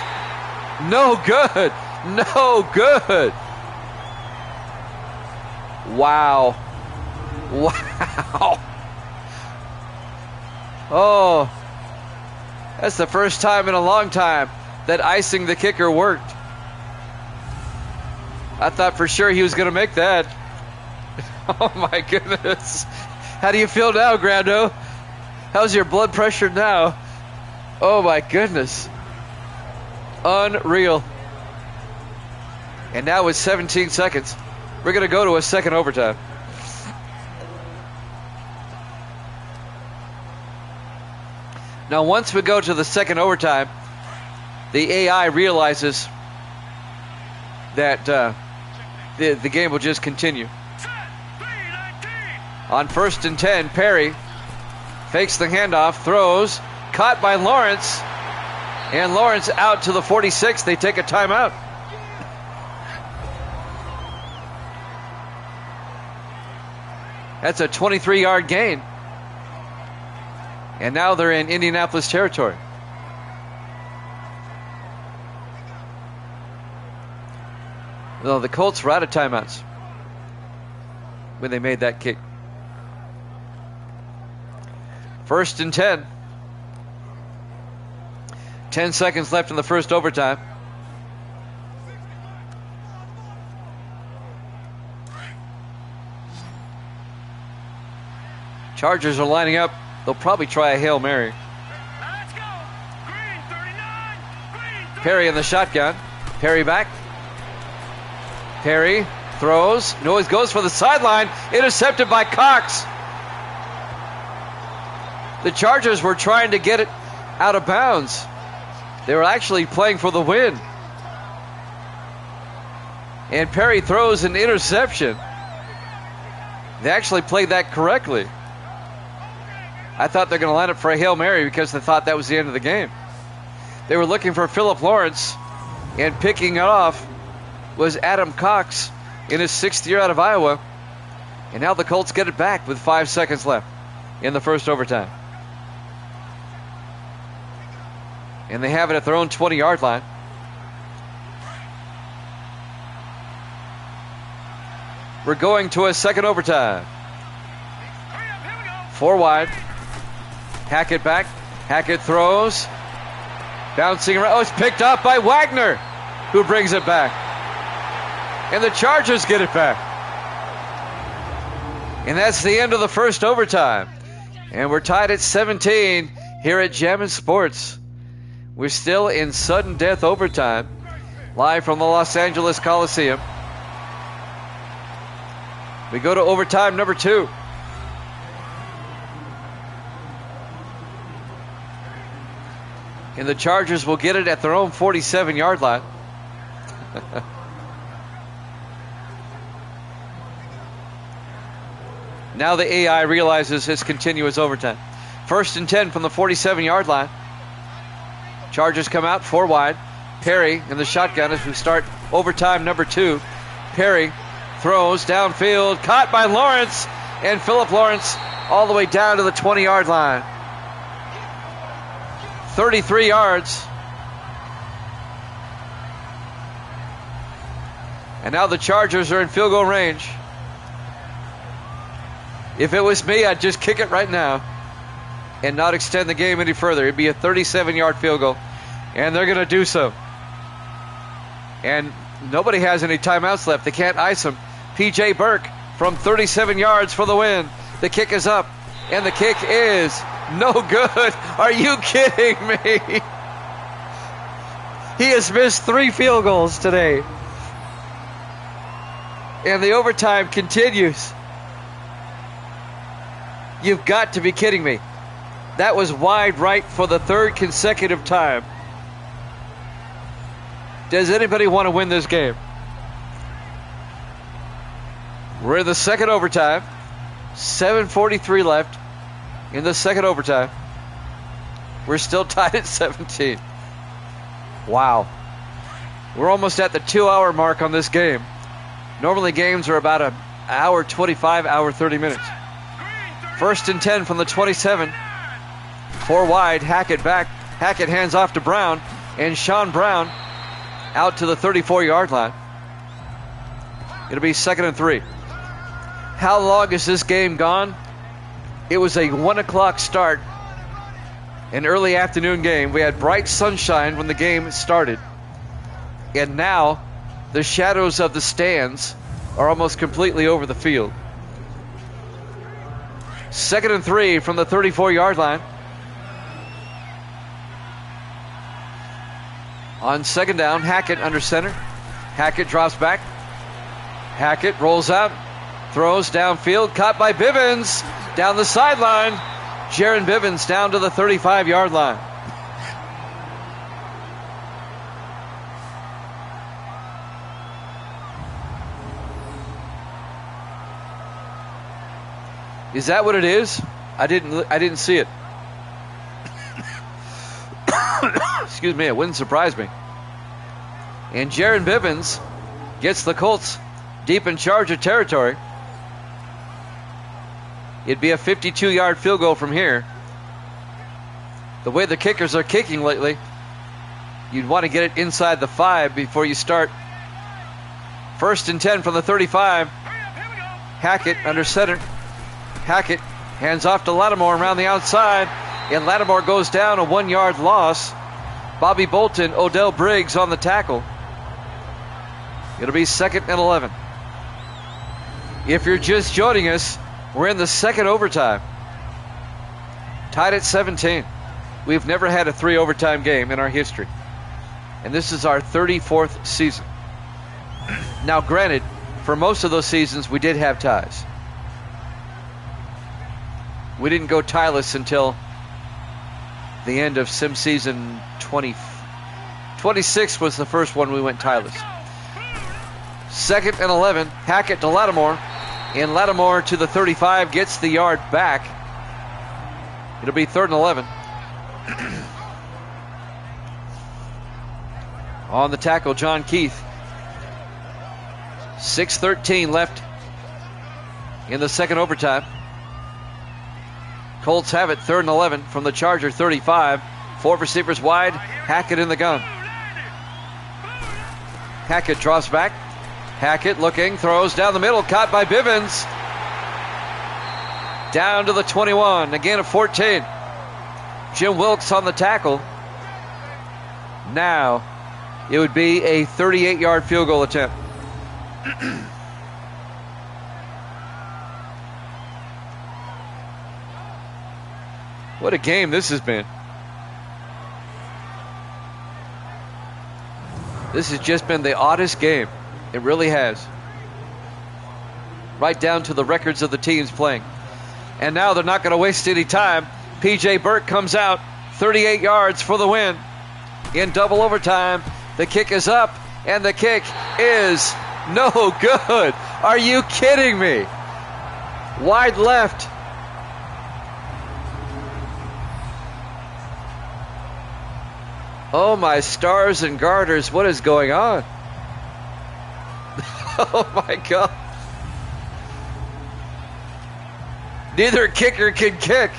no good. No good. Wow. Wow. Oh, that's the first time in a long time that icing the kicker worked. I thought for sure he was going to make that. Oh my goodness. How do you feel now, Grando? How's your blood pressure now? Oh my goodness. Unreal. And now with 17 seconds, we're going to go to a second overtime. Now once we go to the second overtime, the AI realizes that the game will just continue. On 1st and 10, Perry fakes the handoff, throws, caught by Lawrence, and Lawrence out to the 46. They take a timeout. That's a 23-yard gain. And now they're in Indianapolis territory. No, the Colts were out of timeouts when they made that kick. First and 10. 10 seconds left in the first overtime. Chargers are lining up. They'll probably try a Hail Mary. Let's go. Green 39. Green 39. Perry in the shotgun. Perry back. Perry throws. Noise goes for the sideline. Intercepted by Cox. The Chargers were trying to get it out of bounds. They were actually playing for the win. And Perry throws an interception. They actually played that correctly. I thought they're going to line up for a Hail Mary because they thought that was the end of the game. They were looking for Philip Lawrence, and picking it off was Adam Cox in his 6th year out of Iowa. And now the Colts get it back with 5 seconds left in the first overtime. And they have it at their own 20-yard line. We're going to a second overtime. Hurry up, here we go. 4 wide. Hackett back. Hackett throws. Bouncing around. Oh, it's picked up by Wagner, who brings it back. And the Chargers get it back. And that's the end of the first overtime. And we're tied at 17 here at Jammin' Sports. We're still in sudden death overtime, live from the Los Angeles Coliseum. We go to overtime number 2. And the Chargers will get it at their own 47-yard line. Now the AI realizes it's continuous overtime. First and 10 from the 47-yard line. Chargers come out 4 wide. Perry in the shotgun as we start overtime number 2. Perry throws downfield, caught by Lawrence, and Philip Lawrence all the way down to the 20-yard line. 33 yards. And now the Chargers are in field goal range. If it was me, I'd just kick it right now and not extend the game any further. It'd be a 37-yard field goal, and they're going to do so. And nobody has any timeouts left. They can't ice him. P.J. Burke from 37 yards for the win. The kick is up, and the kick is no good. Are you kidding me? He has missed 3 field goals today. And the overtime continues. You've got to be kidding me. That was wide right for the 3rd consecutive time. Does anybody want to win this game? We're in the second overtime. 7:43 left in the second overtime. We're still tied at 17. Wow. We're almost at the 2-hour mark on this game. Normally games are about an hour 25, hour 30 minutes. First and 10 from the 27. 4 wide, Hackett back. Hackett hands off to Brown, and Sean Brown out to the 34-yard line. It'll be 2nd and 3. How long is this game gone? It was a 1 o'clock start, an early afternoon game. We had bright sunshine when the game started, and now the shadows of the stands are almost completely over the field. 2nd and 3 from the 34-yard line. On 2nd down, Hackett under center. Hackett drops back. Hackett rolls out, throws downfield, caught by Bivens down the sideline. Jaron Bivens down to the 35-yard line. Is that what it is? I didn't see it. Excuse me, it wouldn't surprise me. And Jaron Bivens gets the Colts deep in Charger territory. It'd be a 52-yard field goal from here. The way the kickers are kicking lately, you'd want to get it inside the 5 before you start. 1st and 10 from the 35. Hackett under center. Hackett Hands off to Lattimore around the outside. And Lattimore goes down, a 1-yard loss. Bobby Bolton, Odell Briggs on the tackle. It'll be 2nd and 11. If you're just joining us, we're in the second overtime. Tied at 17. We've never had a 3-overtime game in our history. And this is our 34th season. Now, granted, for most of those seasons, we did have ties. We didn't go tieless until the end of sim season 26 was the first one we went tieless. 2nd and 11. Hackett to Lattimore. And Lattimore to the 35 gets the yard back. It'll be 3rd and 11. On the tackle, John Keith. 6:13 left in the second overtime. Colts have it, 3rd and 11 from the Charger 35. 4 receivers wide. Hackett in the gun. Hackett drops back. Hackett looking, throws down the middle, caught by Bivens. Down to the 21, again a 14. Jim Wilkes on the tackle. Now it would be a 38-yard field goal attempt. What a game this has been. This has just been the oddest game. It really has. Right down to the records of the teams playing. And now they're not going to waste any time. P.J. Burke comes out, 38 yards for the win. In double overtime, the kick is up, and the kick is no good. Are you kidding me? Wide left. Oh, my stars and garters, what is going on? Oh, my God. Neither kicker can kick.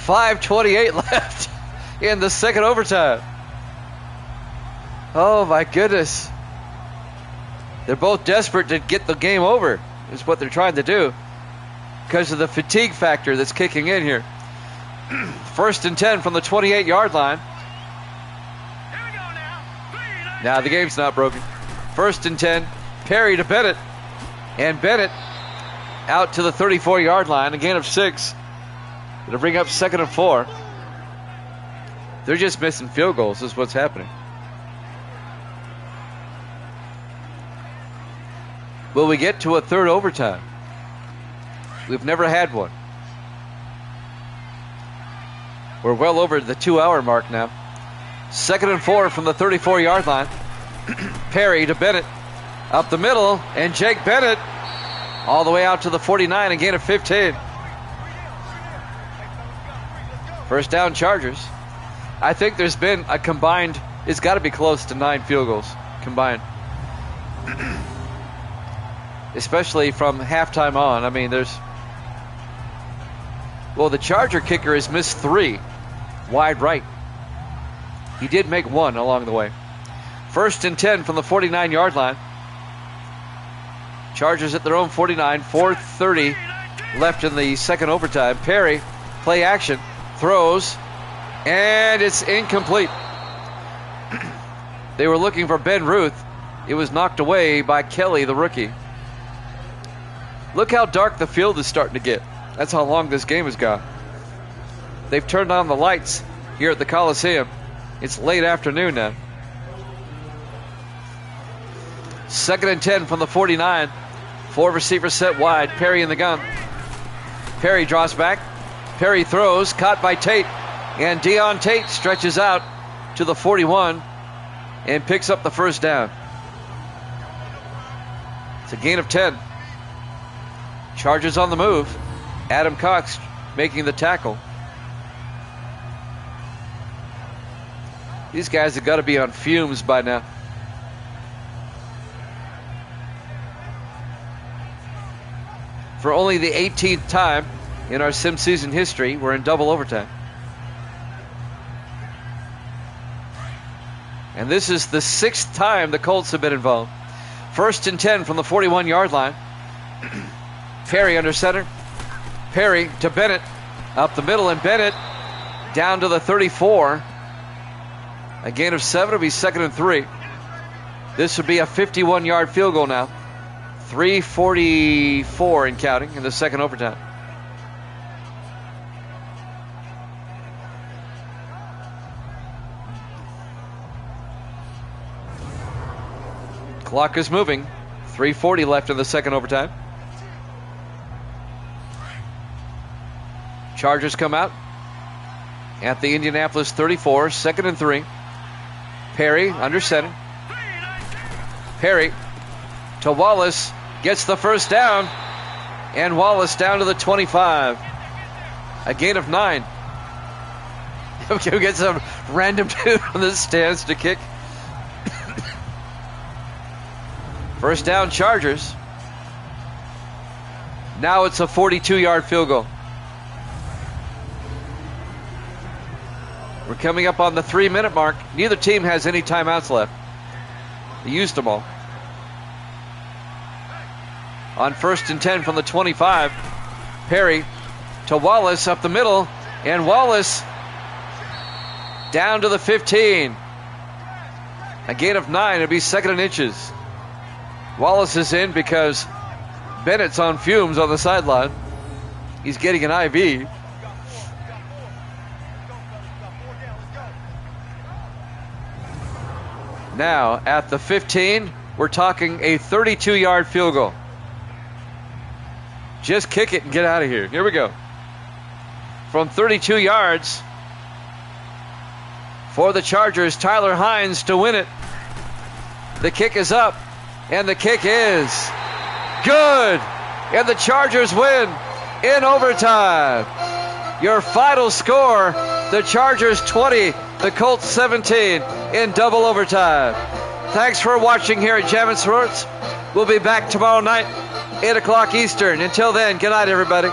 5:28 left in the second overtime. Oh, my goodness. They're both desperate to get the game over, is what they're trying to do, because of the fatigue factor that's kicking in here. 1st and 10 from the 28-yard line. Now the game's not broken. 1st and 10. Perry to Bennett. And Bennett out to the 34-yard line. A gain of 6. It'll bring up 2nd and 4. They're just missing field goals is what's happening. Will we get to a 3rd overtime? We've never had one. We're well over the 2-hour mark now. 2nd and 4 from the 34-yard line. Perry to Bennett. Up the middle, and Jake Bennett all the way out to the 49, a gain of 15. First down, Chargers. I think there's been a combined, it's got to be close to 9 field goals combined. Especially from halftime on. I mean, the Charger kicker has missed 3 wide right. He did make 1 along the way. 1st and 10 from the 49-yard line. Chargers at their own 49. 4:30 left in the second overtime. Perry, play action, throws, and it's incomplete. They were looking for Ben Ruth. It was knocked away by Kelly, the rookie. Look how dark the field is starting to get. That's how long this game has gone. They've turned on the lights here at the Coliseum. It's late afternoon now. 2nd and 10 from the 49. 4 receivers set wide. Perry in the gun. Perry draws back. Perry throws. Caught by Tate. And Deion Tate stretches out to the 41 and picks up the first down. It's a gain of 10. Chargers on the move. Adam Cox making the tackle. These guys have got to be on fumes by now. For only the 18th time in our sim season history, we're in double overtime. And this is the 6th time the Colts have been involved. 1st and 10 from the 41-yard line. Perry under center. Perry to Bennett. Up the middle, and Bennett down to the 34. A gain of 7. It'll be 2nd and 3. This would be a 51-yard field goal now. 3:44 and counting in the second overtime. Clock is moving. 3:40 left in the second overtime. Chargers come out at the Indianapolis 34, 2nd and 3. Perry under center. Perry to Wallace, gets the first down, and Wallace down to the 25. A gain of 9. Okay, we get some random dude on the stands to kick. First down, Chargers. Now it's a 42-yard field goal. We're coming up on the 3-minute mark. Neither team has any timeouts left. They used them all. On 1st and 10 from the 25, Perry to Wallace up the middle, and Wallace down to the 15. A gain of 9. It'll be 2nd and inches. Wallace is in because Bennett's on fumes on the sideline. He's getting an IV. Now, at the 15, we're talking a 32-yard field goal. Just kick it and get out of here. Here we go. From 32 yards for the Chargers, Tyler Hines to win it. The kick is up, and the kick is good. And the Chargers win in overtime. Your final score, the Chargers 20, the Colts 17 in double overtime. Thanks for watching here at Jammin' Sports. We'll be back tomorrow night, 8 o'clock Eastern. Until then, good night, everybody.